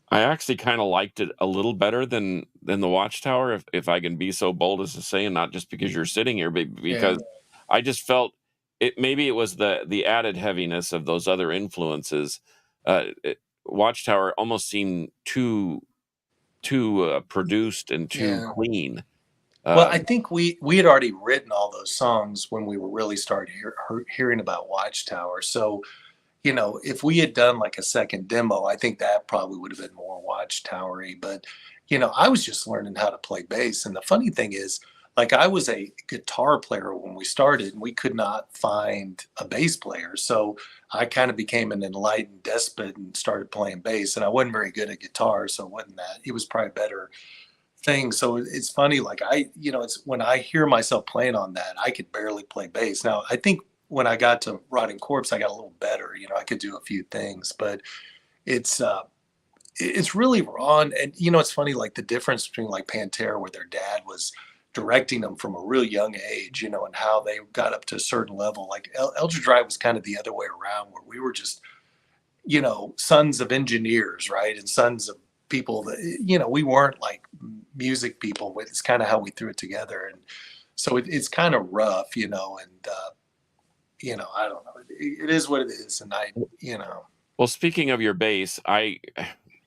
I actually kind of liked it a little better than the Watchtower, if I can be so bold as to say, and not just because you're sitting here, but because I just felt it. Maybe it was the added heaviness of those other influences. Watchtower almost seemed too produced and too clean. Well, I think we had already written all those songs when we were really starting hearing about Watchtower. So, you know, if we had done like a second demo, I think that probably would have been more Watchtower-y. But, you know, I was just learning how to play bass. And the funny thing is, like, I was a guitar player when we started, and we could not find a bass player. So I kind of became an enlightened despot and started playing bass. And I wasn't very good at guitar, so it wasn't that. It was probably better thing. So it's funny, like it's when I hear myself playing on that, I could barely play bass. Now, I think when I got to Rotting Corpse, I got a little better. You know, I could do a few things, but it's really raw. And it's funny, like the difference between like Pantera, where their dad was directing them from a real young age, and how they got up to a certain level. Like Eldritch Rite was kind of the other way around, where we were just, sons of engineers, right? And sons of people that, we weren't like music people, but it's kind of how we threw it together. And so it's kind of rough, and I don't know. It is what it is. And Well, speaking of your bass, when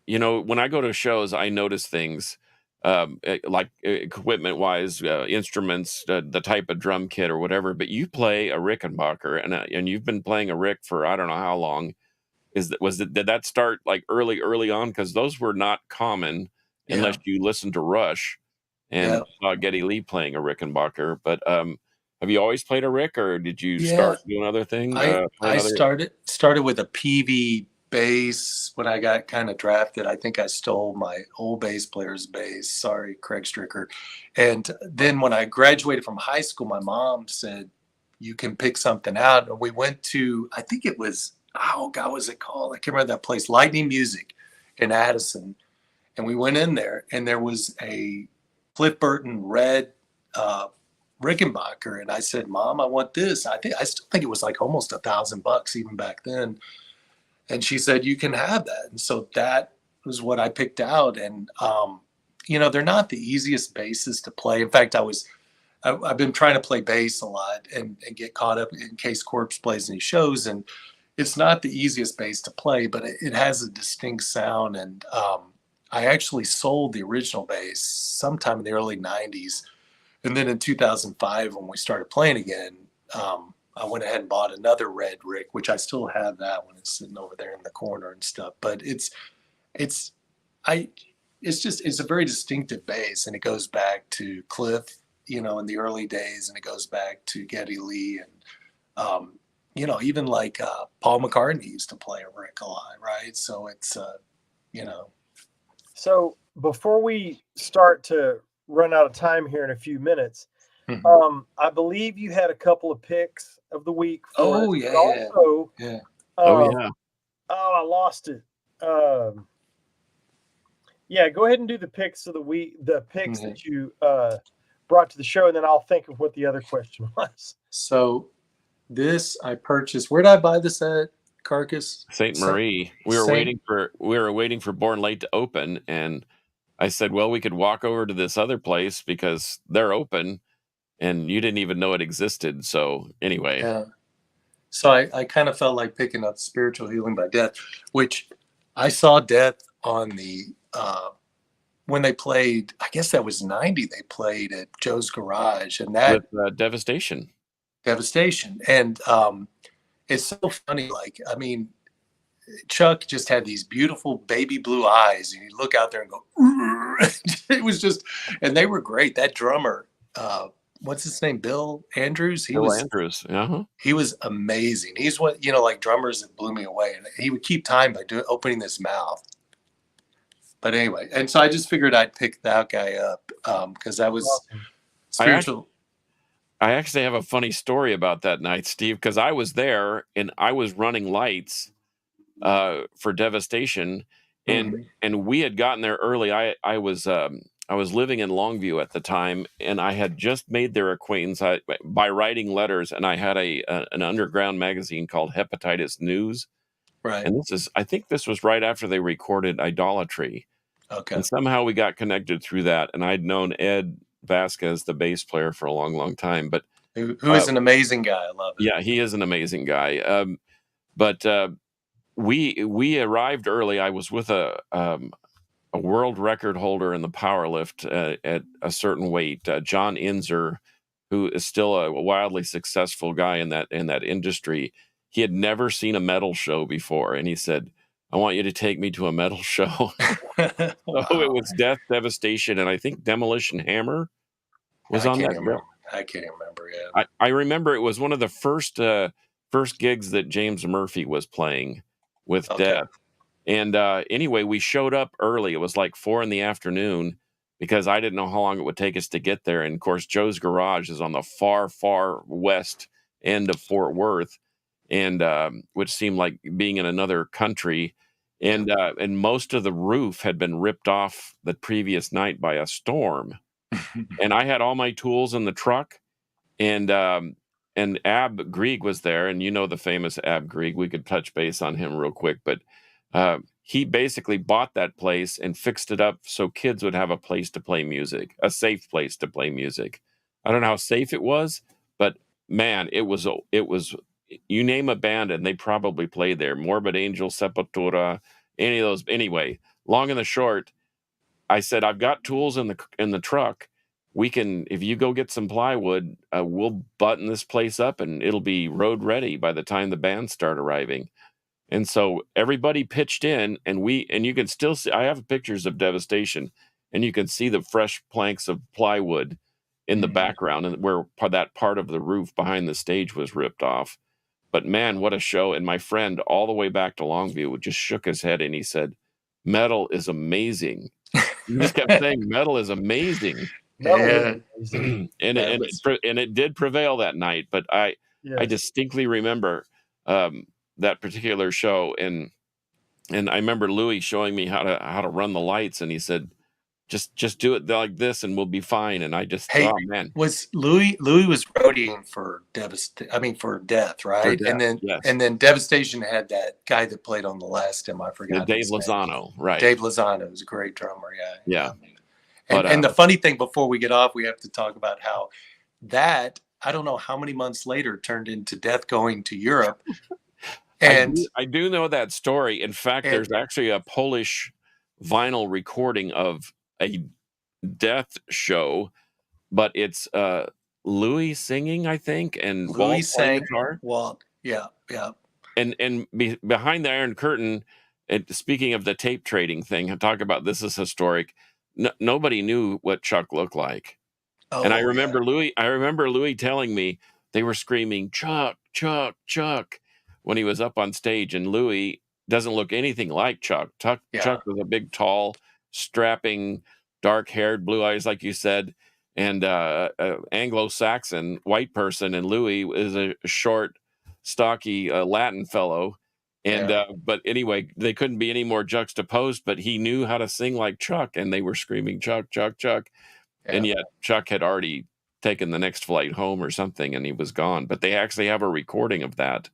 I go to shows, I notice things like equipment wise, instruments, the type of drum kit or whatever. But you play a Rickenbacker, and you've been playing a Rick for I don't know how long. Did that start like early on? Because those were not common unless you listened to Rush and saw Geddy Lee playing a Rickenbacker. But have you always played a Rick, or did you start doing other things? I started with a PV bass when I got kind of drafted. I think I stole my old bass player's bass. Sorry, Craig Stricker. And then when I graduated from high school, my mom said, "You can pick something out." And we went to, I think it was, oh God, what was it called? I can't remember that place, Lightning Music in Addison. And we went in there, and there was a Cliff Burton red Rickenbacker. And I said, "Mom, I want this." I still think it was like almost $1,000 even back then. And she said, "You can have that." And so that was what I picked out. And, they're not the easiest basses to play. In fact, I've been trying to play bass a lot and get caught up in case Corpse plays any shows. And it's not the easiest bass to play, but it has a distinct sound. And I actually sold the original bass sometime in the early 90s. And then in 2005, when we started playing again, I went ahead and bought another red Rick, which I still have that one. It's sitting over there in the corner and stuff. But it's a very distinctive bass, and it goes back to Cliff, in the early days, and it goes back to Geddy Lee, and even like Paul McCartney used to play a Rick a lot, right? So it's So before we start to run out of time here in a few minutes, I believe you had a couple of picks of the week. Oh yeah. I lost it. Go ahead and do the picks of the week, the picks that you brought to the show, and then I'll think of what the other question was. So this I purchased. Where did I buy this at? Carcass? St. Marie. We were waiting for Born Late to open, and I said, well, we could walk over to this other place because they're open, and you didn't even know it existed. So anyway. Yeah. So I kind of felt like picking up Spiritual Healing by Death, which I saw Death on the when they played, I guess that was 90, they played at Joe's Garage, and that with Devastation. And it's so funny. Like, I mean, Chuck just had these beautiful baby blue eyes, and you look out there and go, it was just, and they were great. That drummer, what's his name? Bill Andrews. Bill Andrews. He was amazing. He's what, like drummers that blew me away. And he would keep time by opening his mouth. But anyway, and so I just figured I'd pick that guy up because that was spiritual. I actually have a funny story about that night, Steve, because I was there and I was running lights for Devastation, and we had gotten there early. I was living in Longview at the time, and I had just made their acquaintance by writing letters, and I had an underground magazine called Hepatitis News. Right. And I think this was right after they recorded Idolatry. Okay. And somehow we got connected through that, and I'd known Ed Vasquez, the bass player, for a long, long time. But who is an amazing guy. I love it. Yeah, he is an amazing guy. But we arrived early. I was with a world record holder in the power lift at a certain weight, John Inzer, who is still a wildly successful guy in that industry. He had never seen a metal show before, and he said, "I want you to take me to a metal show." Wow. So it was Death, Devastation, and I think Demolition Hammer was on that. I can't remember. Yeah, I remember it was one of the first gigs that James Murphy was playing with Death. And anyway, we showed up early. It was like 4 p.m. because I didn't know how long it would take us to get there. And of course, Joe's Garage is on the far, far west end of Fort Worth, and which seemed like being in another country. And most of the roof had been ripped off the previous night by a storm. And I had all my tools in the truck, and Ab Grieg was there, and the famous Ab Grieg. We could touch base on him real quick, but he basically bought that place and fixed it up so kids would have a place to play music, a safe place to play music. I don't know how safe it was, but man, it was. You name a band and they probably played there. Morbid Angel, Sepultura, any of those. Anyway, long and the short, I said, I've got tools in the truck. We can, if you go get some plywood, we'll button this place up and it'll be road ready by the time the bands start arriving. And so everybody pitched in, and you can still see, I have pictures of Devastation, and you can see the fresh planks of plywood in the background, and where that part of the roof behind the stage was ripped off. But man, what a show. And my friend all the way back to Longview just shook his head and he said, "Metal is amazing." He just kept saying, "Metal is amazing." Yeah. and it did prevail that night. But I distinctly remember that particular show, and I remember Louis showing me how to run the lights, and he said, just do it like this and we'll be fine. And I just, oh man, was Louis was roadieing for Death, right? For Death, and then Devastation had that guy that played on the last time, I forgot. Dave Lozano, right? Dave Lozano was a great drummer, yeah. And the funny thing, before we get off, we have to talk about how that, I don't know how many months later, turned into Death going to Europe. And I do know that story. In fact, there's actually a Polish vinyl recording of a Death show, but it's Louis singing, I think, and Louis sang guitar. Walt, yeah. And behind the Iron Curtain, and speaking of the tape trading thing, I talk about this is historic. Nobody knew what Chuck looked like. And I remember Louis telling me they were screaming, "Chuck, Chuck, Chuck," when he was up on stage, and Louis doesn't look anything like Chuck. Chuck was a big, tall, strapping, dark-haired, blue eyes, like you said, and Anglo-Saxon white person, and Louis is a short, stocky Latin fellow. And but anyway, they couldn't be any more juxtaposed, but he knew how to sing like Chuck, and they were screaming, "Chuck, Chuck, Chuck." Yeah. And yet Chuck had already taken the next flight home or something, and he was gone. But they actually have a recording of that.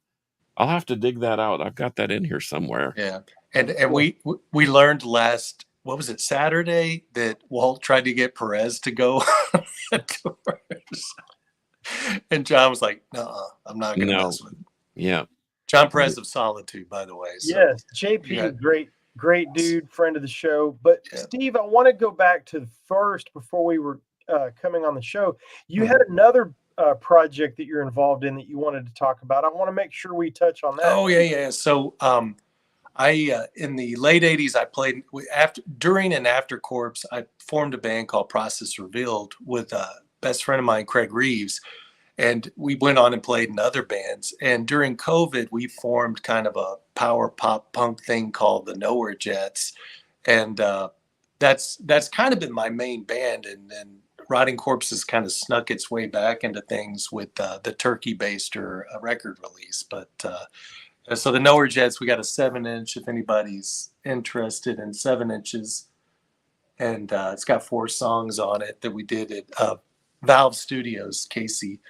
I'll have to dig that out. I've got that in here somewhere. Yeah. And we learned what was it, Saturday, that Walt tried to get Perez to go on the tours. And John was like, "No, I'm not going to mess with him." Yeah. John Perez of Solitude, by the way. So, yes, JP, great dude, friend of the show. But Steve, I want to go back to first before we were coming on the show. You had another project that you're involved in that you wanted to talk about. I want to make sure we touch on that. Oh yeah. So In the late 80s, I played during and after Corpse. I formed a band called Process Revealed with a best friend of mine, Craig Reeves. And we went on and played in other bands. And during COVID, we formed kind of a power pop punk thing called the Nowhere Jets. And that's kind of been my main band. And then Rotting Corpse has kind of snuck its way back into things with the Turkey Baster record release. But so the Nowhere Jets, we got a 7-inch if anybody's interested in 7 inches. And it's got 4 songs on it that we did at Valve Studios, Casey,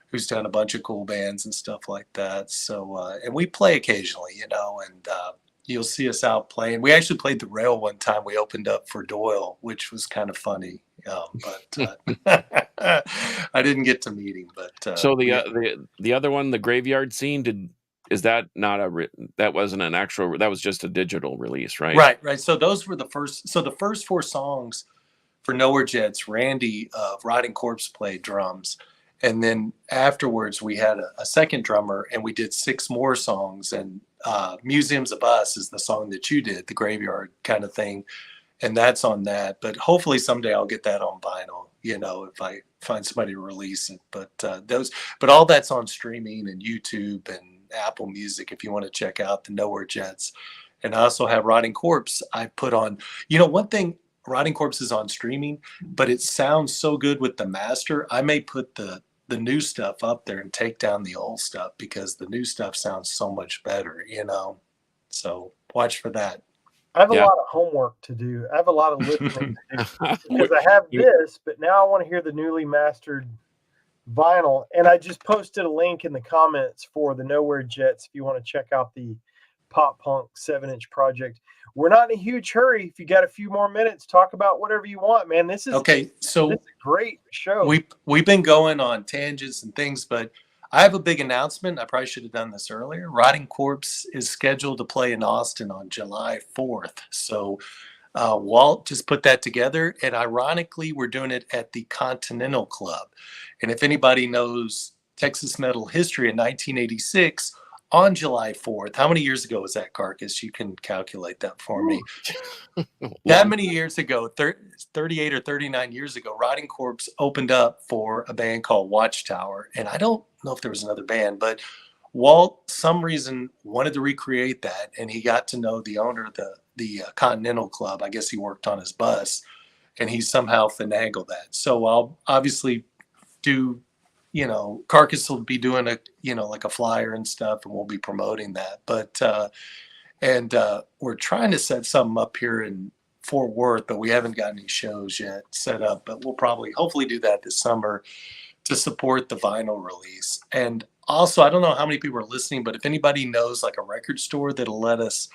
who's done a bunch of cool bands and stuff like that. So, and we play occasionally, you know, and you'll see us out playing. We actually played the Rail one time. We opened up for Doyle, which was kind of funny. But I didn't get to meet him. But so the other one, the Graveyard Scene, is that not that wasn't an actual, that was just a digital release, right? Right. So those were the first. So the first 4 songs for Nowhere Jets, Randy of Rotting Corpse played drums. And then afterwards, we had a second drummer, and we did 6 more songs. And Museums of Us is the song that you did, the Graveyard kind of thing. And that's on that. But hopefully someday I'll get that on vinyl, you know, if I find somebody to release it. But all that's on streaming and YouTube and Apple Music if you want to check out the Nowhere Jets. And I also have Rotting Corpse. I put on, you know, one thing, Rotting Corpse is on streaming, but it sounds so good with the master. I may put the new stuff up there and take down the old stuff because the new stuff sounds so much better, you know. So watch for that. I have a lot of homework to do. I have a lot of listening to do because I have this, but now I want to hear the newly mastered vinyl. And I just posted a link in the comments for the Nowhere Jets if you want to check out the pop punk 7-inch project. We're not in a huge hurry. If you got a few more minutes, talk about whatever you want, man. This is okay. So this is a great show. We've been going on tangents and things, but I have a big announcement. I probably should have done this earlier. Rotting Corpse is scheduled to play in Austin on July 4th. So Walt just put that together. And ironically, we're doing it at the Continental Club. And if anybody knows Texas metal history in 1986, on July 4th, how many years ago was that, Carcass? You can calculate that for me. That many years ago, 38 or 39 years ago, Rotting Corpse opened up for a band called Watchtower. And I don't know if there was another band, but Walt, some reason, wanted to recreate that. And he got to know the owner of the Continental Club. I guess he worked on his bus. And he somehow finagled that. So I'll obviously do, you know, Carcass will be doing like a flyer and stuff, and we'll be promoting that. But we're trying to set something up here in Fort Worth, but we haven't got any shows yet set up. But we'll hopefully do that this summer to support the vinyl release. And also, I don't know how many people are listening, but if anybody knows like a record store that'll let us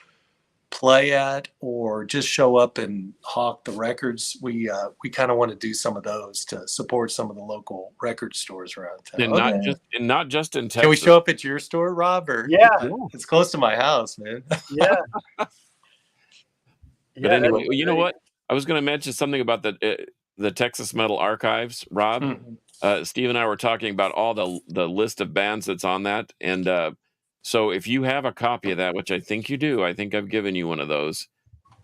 play at or just show up and hawk the records, we kind of want to do some of those to support some of the local record stores around town. And not just in Texas. Can we show up at your store, Rob? Yeah, it's close to my house, man. Yeah. But anyway, you know what? I was going to mention something about the Texas Metal Archives, Rob. Mm-hmm. Steve and I were talking about all the list of bands that's on that, and so if you have a copy of that, which I think you do, I think I've given you one of those.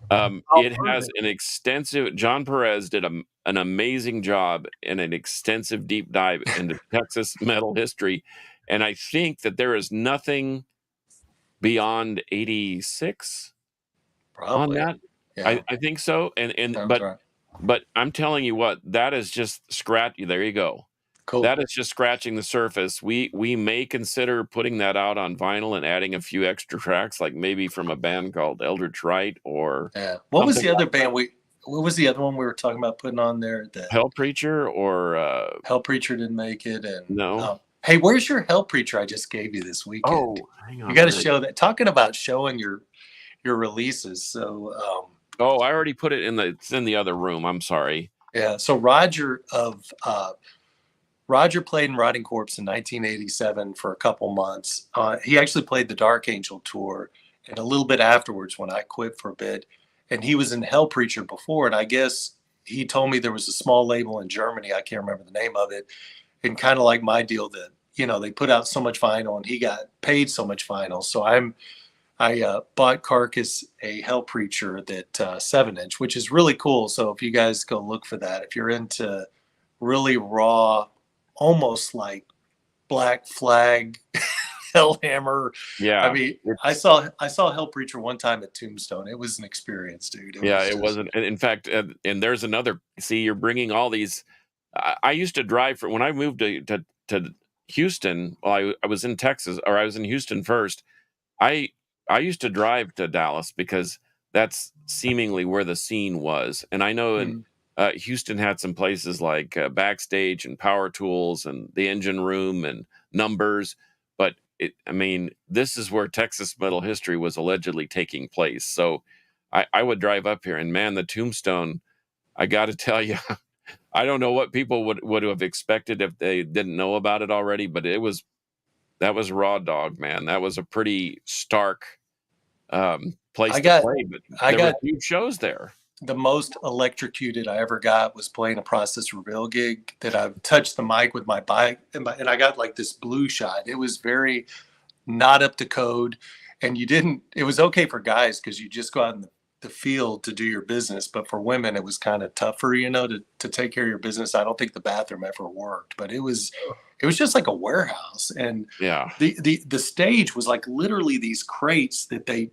It has an extensive. John Perez did an amazing job and an extensive deep dive into Texas metal history, and I think that there is nothing beyond 86 on that. Yeah. I think so, but I'm telling you what, that is just there you go. Cool. That is just scratching the surface. We may consider putting that out on vinyl and adding a few extra tracks, like maybe from a band called Eldritch Wright or what was the other band what was the other one we were talking about putting on there? Hell Preacher or Hell Preacher didn't make it. And no. Hey, where's your Hell Preacher I just gave you this weekend? Oh, hang on. You got to show that. Talking about showing your releases. So I already put it it's in the other room. I'm sorry. Yeah. So Roger played in Rotting Corpse in 1987 for a couple months. He actually played the Dark Angel tour, and a little bit afterwards when I quit for a bit. And he was in Hell Preacher before, and I guess he told me there was a small label in Germany, I can't remember the name of it, and kind of like my deal that, you know, they put out so much vinyl and he got paid so much vinyl. So I'm I bought Carcass a Hell Preacher that 7-inch, which is really cool. So if you guys go look for that, if you're into really raw, almost like Black Flag, Hellhammer. Yeah, I mean, I saw Hell Preacher one time at Tombstone. It was an experience, dude. It wasn't. In fact, and there's another. See, you're bringing all these. I used to drive when I moved to Houston. Well, I was in Texas, or I was in Houston first. I used to drive to Dallas because that's seemingly where the scene was, and I know in Houston had some places like Backstage and Power Tools and the Engine Room and Numbers, but I mean, this is where Texas metal history was allegedly taking place. So I would drive up here, and man, the Tombstone, I got to tell you, I don't know what people would have expected if they didn't know about it already, but that was raw dog, man. That was a pretty stark place to play, but there were huge shows there. The most electrocuted I ever got was playing a Process Reveal gig that I touched the mic with my bike, and I got like this blue shot. It was very not up to code, and it was okay for guys because you just go out in the field to do your business, but for women it was kind of tougher, to take care of your business. I don't think the bathroom ever worked, but it was just like a warehouse, and the stage was like literally these crates that I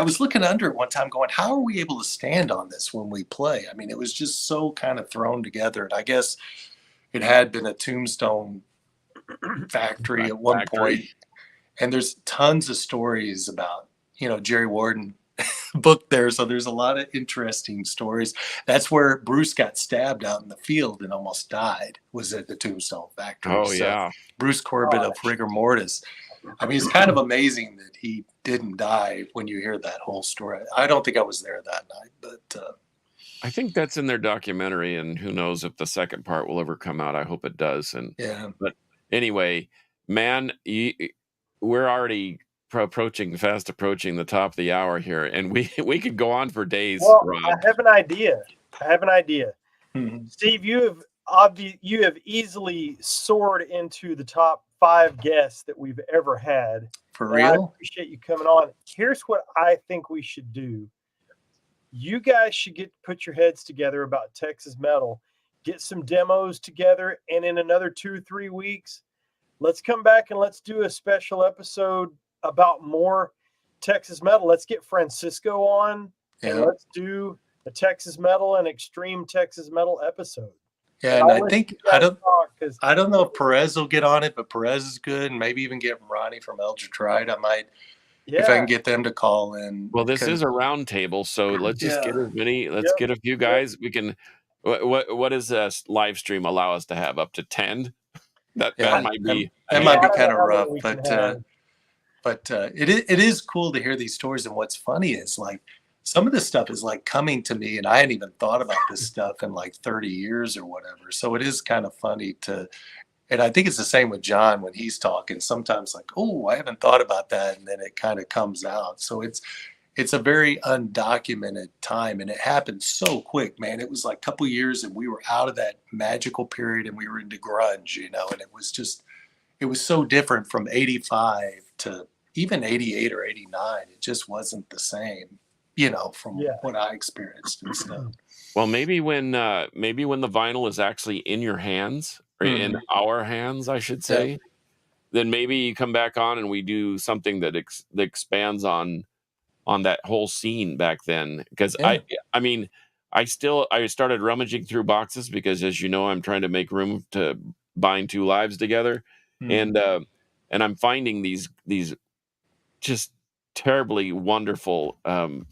was looking under it one time going, how are we able to stand on this when we play? I mean, it was just so kind of thrown together. And I guess it had been a Tombstone factory at one point. And there's tons of stories about, Jerry Warden booked there. So there's a lot of interesting stories. That's where Bruce got stabbed out in the field and almost died, was at the Tombstone factory. Oh, yeah. Bruce Corbett of Rigor Mortis. I mean, it's kind of amazing that he didn't die when you hear that whole story. I don't think I was there that night, but I think that's in their documentary, and who knows if the second part will ever come out. I hope it does. But anyway, man, we're already fast approaching the top of the hour here, and we could go on for days. Well, Rob. I have an idea. Mm-hmm. Steve, you have easily soared into the top 5 guests that we've ever had. For real? I appreciate you coming on. Here's what I think we should do. You guys should put your heads together about Texas metal, get some demos together, and in another 2 or 3 weeks, let's come back and let's do a special episode about more Texas metal. Let's get Francisco on, and let's do a Texas metal and extreme Texas metal episode. Yeah, and I think I don't know if Perez will get on it, but Perez is good, and maybe even get Ronnie from Eldritch Tried. I might, if I can get them to call in. Well, this is a round table, so let's just get as many. Let's get a few guys. We can. What does a live stream allow us to have? Up to 10? That might be. That might be kind of rough, but it is cool to hear these stories. And what's funny is like, some of this stuff is like coming to me, and I hadn't even thought about this stuff in like 30 years or whatever. So it is kind of funny and I think it's the same with John when he's talking. Sometimes like, oh, I haven't thought about that, and then it kind of comes out. So it's a very undocumented time, and it happened so quick, man. It was like a couple years, and we were out of that magical period, and we were into grunge, and it was so different from 85 to even 88 or 89. It just wasn't the same. From what I experienced and stuff. Well, maybe when the vinyl is actually in your hands, or in our hands, I should say, then maybe you come back on and we do something that expands on that whole scene back then. Because I mean, I started rummaging through boxes because, as you know, I'm trying to make room to bind 2 lives together, and I'm finding these just terribly wonderful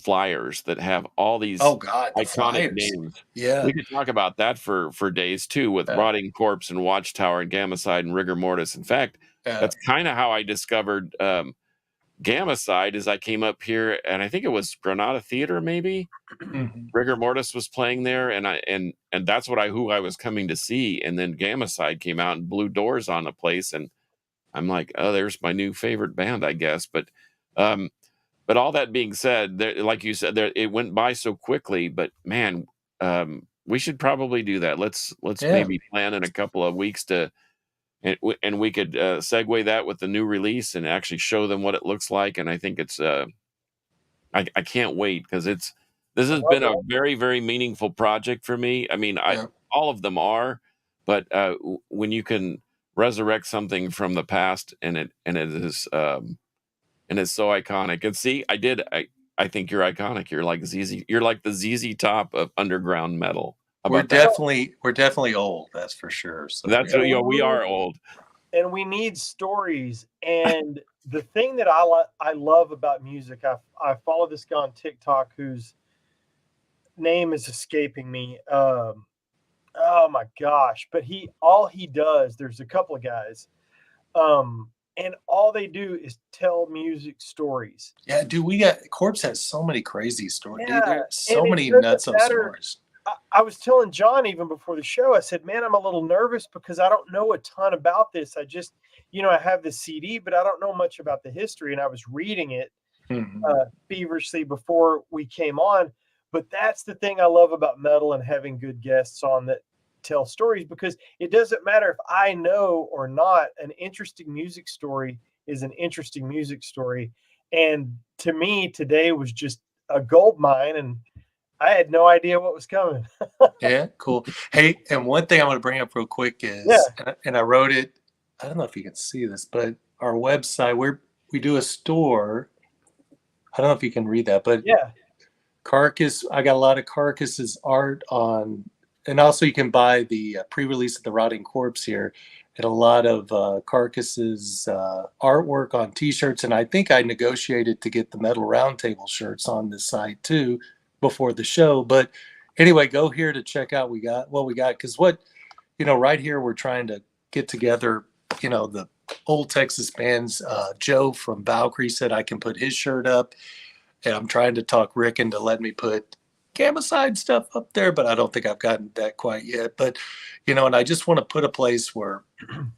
flyers that have all these iconic names. Yeah, we could talk about that for days too, with Rotting Corpse and Watchtower and Gamacide and Rigor Mortis. In fact, that's kind of how I discovered Gamacide. As I came up here, and I think it was Granada Theater, maybe Rigor Mortis was playing there, and that's who I was coming to see. And then Gamacide came out and blew doors on the place, and I'm like, oh, there's my new favorite band, I guess. But all that being said, like you said, it went by so quickly. But man, we should probably do that. Let's maybe plan in a couple of weeks and we could segue that with the new release and actually show them what it looks like. And I think it's I can't wait because this has been a very, very meaningful project for me. I mean, all of them are, but when you can resurrect something from the past and it is and it's so iconic. And see, I think you're iconic. You're like you're like the ZZ Top of underground metal. We're definitely old, that's for sure. So that's we are old. And we need stories. And the thing that I love about music, I follow this guy on TikTok whose name is escaping me. Oh my gosh. But all he does, there's a couple of guys, and all they do is tell music stories. Yeah, dude, Corpse has so many crazy stories. Yeah, dude, there's so many nuts of stories. I was telling John even before the show, I said, man, I'm a little nervous because I don't know a ton about this. I just, I have the CD, but I don't know much about the history. And I was reading it feverishly before we came on. But that's the thing I love about metal and having good guests on that tell stories, because it doesn't matter if I know or not, an interesting music story is an interesting music story. And to me, today was just a gold mine, and I had no idea what was coming. Yeah, cool. Hey, and one thing I want to bring up real quick is, and I wrote it, I don't know if you can see this, but our website, we do a store. I don't know if you can read that, but Carcass, I got a lot of Carcass's art on, and also you can buy the pre-release of the Rotting Corpse here, and a lot of Carcass's artwork on t-shirts. And I think I negotiated to get the Metal Roundtable shirts on this site too before the show. But anyway, go here to check out what we got, because right here we're trying to get together, the old Texas bands. Joe from Valkyrie said I can put his shirt up, and I'm trying to talk Rick into letting me put Gamicide stuff up there, but I don't think I've gotten that quite yet. But and I just want to put a place where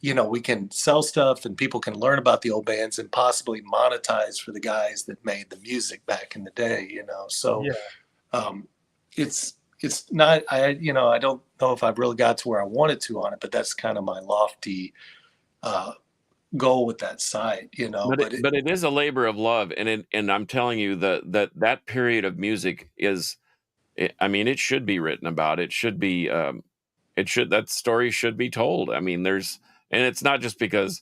we can sell stuff and people can learn about the old bands and possibly monetize for the guys that made the music back in the day. So it's not, I don't know if I've really got to where I wanted to on it, but that's kind of my lofty goal with that site, But it is a labor of love, and I'm telling you that period of music is, it should be written about. It should be that story should be told. I mean, and it's not just because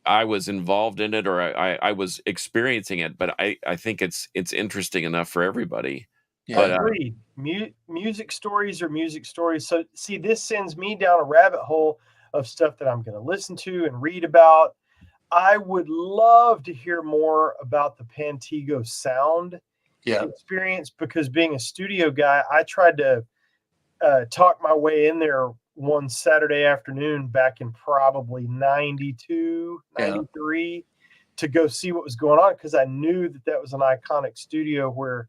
I was involved in it or I was experiencing it, but I think it's interesting enough for everybody. Yeah, but, agreed. Music stories are music stories. So see, this sends me down a rabbit hole of stuff that I'm going to listen to and read about. I would love to hear more about the Pantego sound experience, because being a studio guy, I tried to talk my way in there one Saturday afternoon back in probably 92, 93 to go see what was going on, because I knew that was an iconic studio where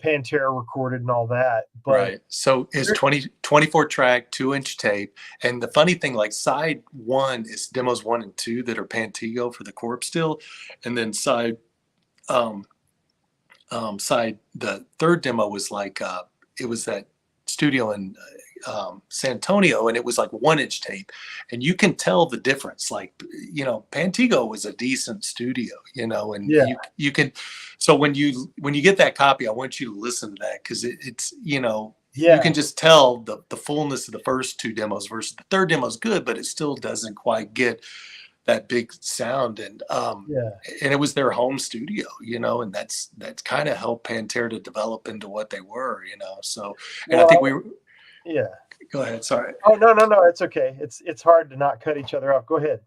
Pantera recorded and all that. But right. So it's 24 track, 2-inch tape. And the funny thing, like side 1 is demos 1 and 2 that are Pantego for the Corpse still. And then side the third demo was like, it was that studio in San Antonio, and it was like 1-inch tape, and you can tell the difference. Like, Pantego was a decent studio, and you can. So when you get that copy, I want you to listen to that, because it's you can just tell the fullness of the first 2 demos versus the third demo is good, but it still doesn't quite get that big sound. And and it was their home studio, and that's kind of helped Pantera to develop into what they were, So, and I think go ahead. Sorry. Oh, no. It's okay. It's hard to not cut each other off. Go ahead.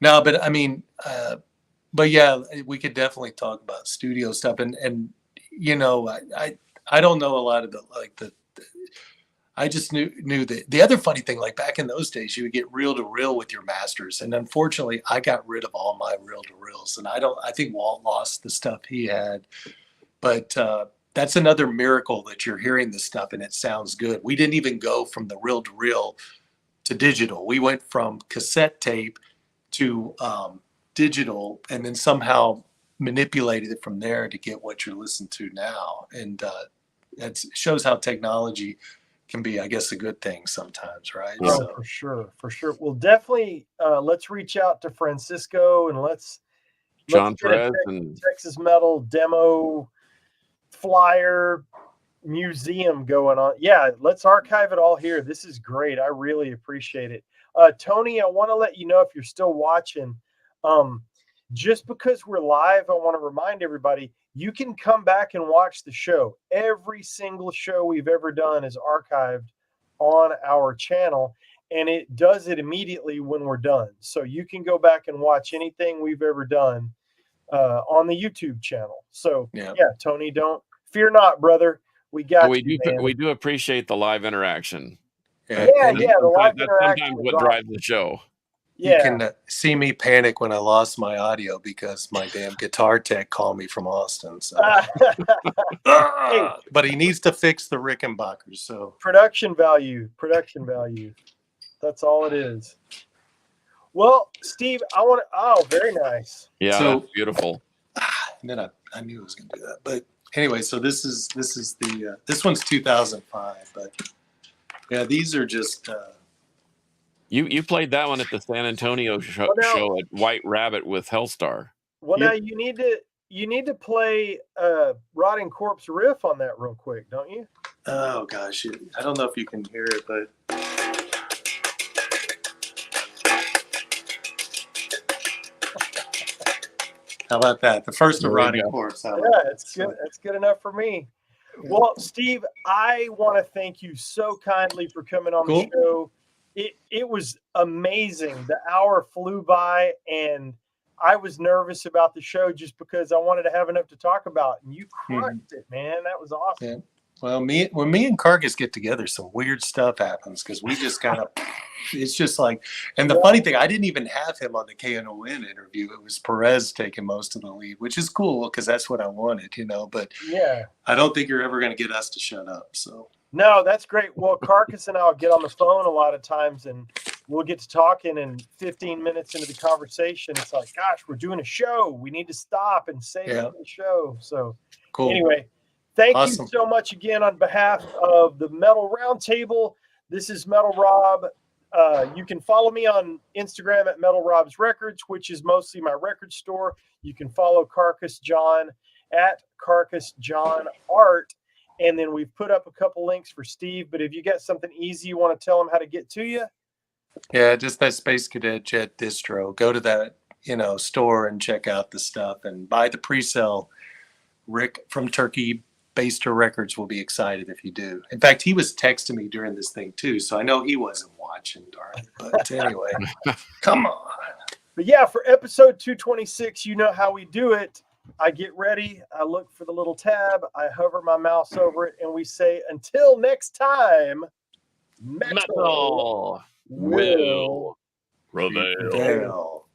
No, but I mean, but yeah, we could definitely talk about studio stuff, and I don't know a lot of I just knew that the other funny thing, like back in those days, you would get reel to reel with your masters, and unfortunately, I got rid of all my reel to reels, and I think Walt lost the stuff he had, but that's another miracle that you're hearing this stuff and it sounds good. We didn't even go from the reel to reel to digital. We went from cassette tape to digital, and then somehow manipulated it from there to get what you're listening to now. And that shows how technology can be, I guess, a good thing sometimes, right? Oh, so. For sure. Well, definitely let's reach out to Francisco and let's John Perez and Texas Metal demo flyer museum going on. Yeah, let's archive it all here. This is great. I really appreciate it. Tony, I want to let you know if you're still watching, just because we're live, I want to remind everybody you can come back and watch the show. Every single show we've ever done is archived on our channel, and it does it immediately when we're done. So you can go back and watch anything we've ever done on the YouTube channel. So yeah, Tony, don't fear not, brother. We got we do appreciate the live interaction. Yeah, the live that's interaction. Sometimes what drives the show. Yeah. You can see me panic when I lost my audio because my damn guitar tech called me from Austin. So. But he needs to fix the Rickenbackers. So production value. That's all it is. Well, Steve, very nice. Yeah, so, that's beautiful. And then I knew I was going to do that, but anyway, so this is the this one's 2005, but yeah, these are just. You played that one at the San Antonio show at White Rabbit with Hellstar. Well, now you need to play Rotting Corpse riff on that real quick, don't you? Oh gosh, I don't know if you can hear it, but. How about that? The first of Rotting Corpse. Yeah, it's good. That's good enough for me. Well, Steve, I want to thank you so kindly for coming on the show. It was amazing. The hour flew by, and I was nervous about the show just because I wanted to have enough to talk about. And you crushed it, man. That was awesome. Yeah. Well, when me and Carcass get together, some weird stuff happens because we just kind of, it's just like, and the funny thing, I didn't even have him on the KNON interview. It was Perez taking most of the lead, which is cool because that's what I wanted, but yeah, I don't think you're ever going to get us to shut up. So no, that's great. Well, Carcass and I'll get on the phone a lot of times and we'll get to talking, and 15 minutes into the conversation, it's like, gosh, we're doing a show. We need to stop and say the show. So cool. Anyway, thank you so much again on behalf of the Metal Roundtable. This is Metal Rob. You can follow me on Instagram at Metal Rob's Records, which is mostly my record store. You can follow Carcass John at Carcass John Art. And then we've put up a couple links for Steve. But if you got something easy you want to tell him how to get to you? Yeah, just that Space Cadet Jet distro. Go to that, store and check out the stuff and buy the pre-sale. Rick from Turkey Baster Records will be excited if you do. In fact, he was texting me during this thing too, so I know he wasn't watching, darn it. But anyway, come on. But yeah, for episode 226, you know how we do it. I get ready, I look for the little tab, I hover my mouse over it, and we say, until next time, metal will prevail.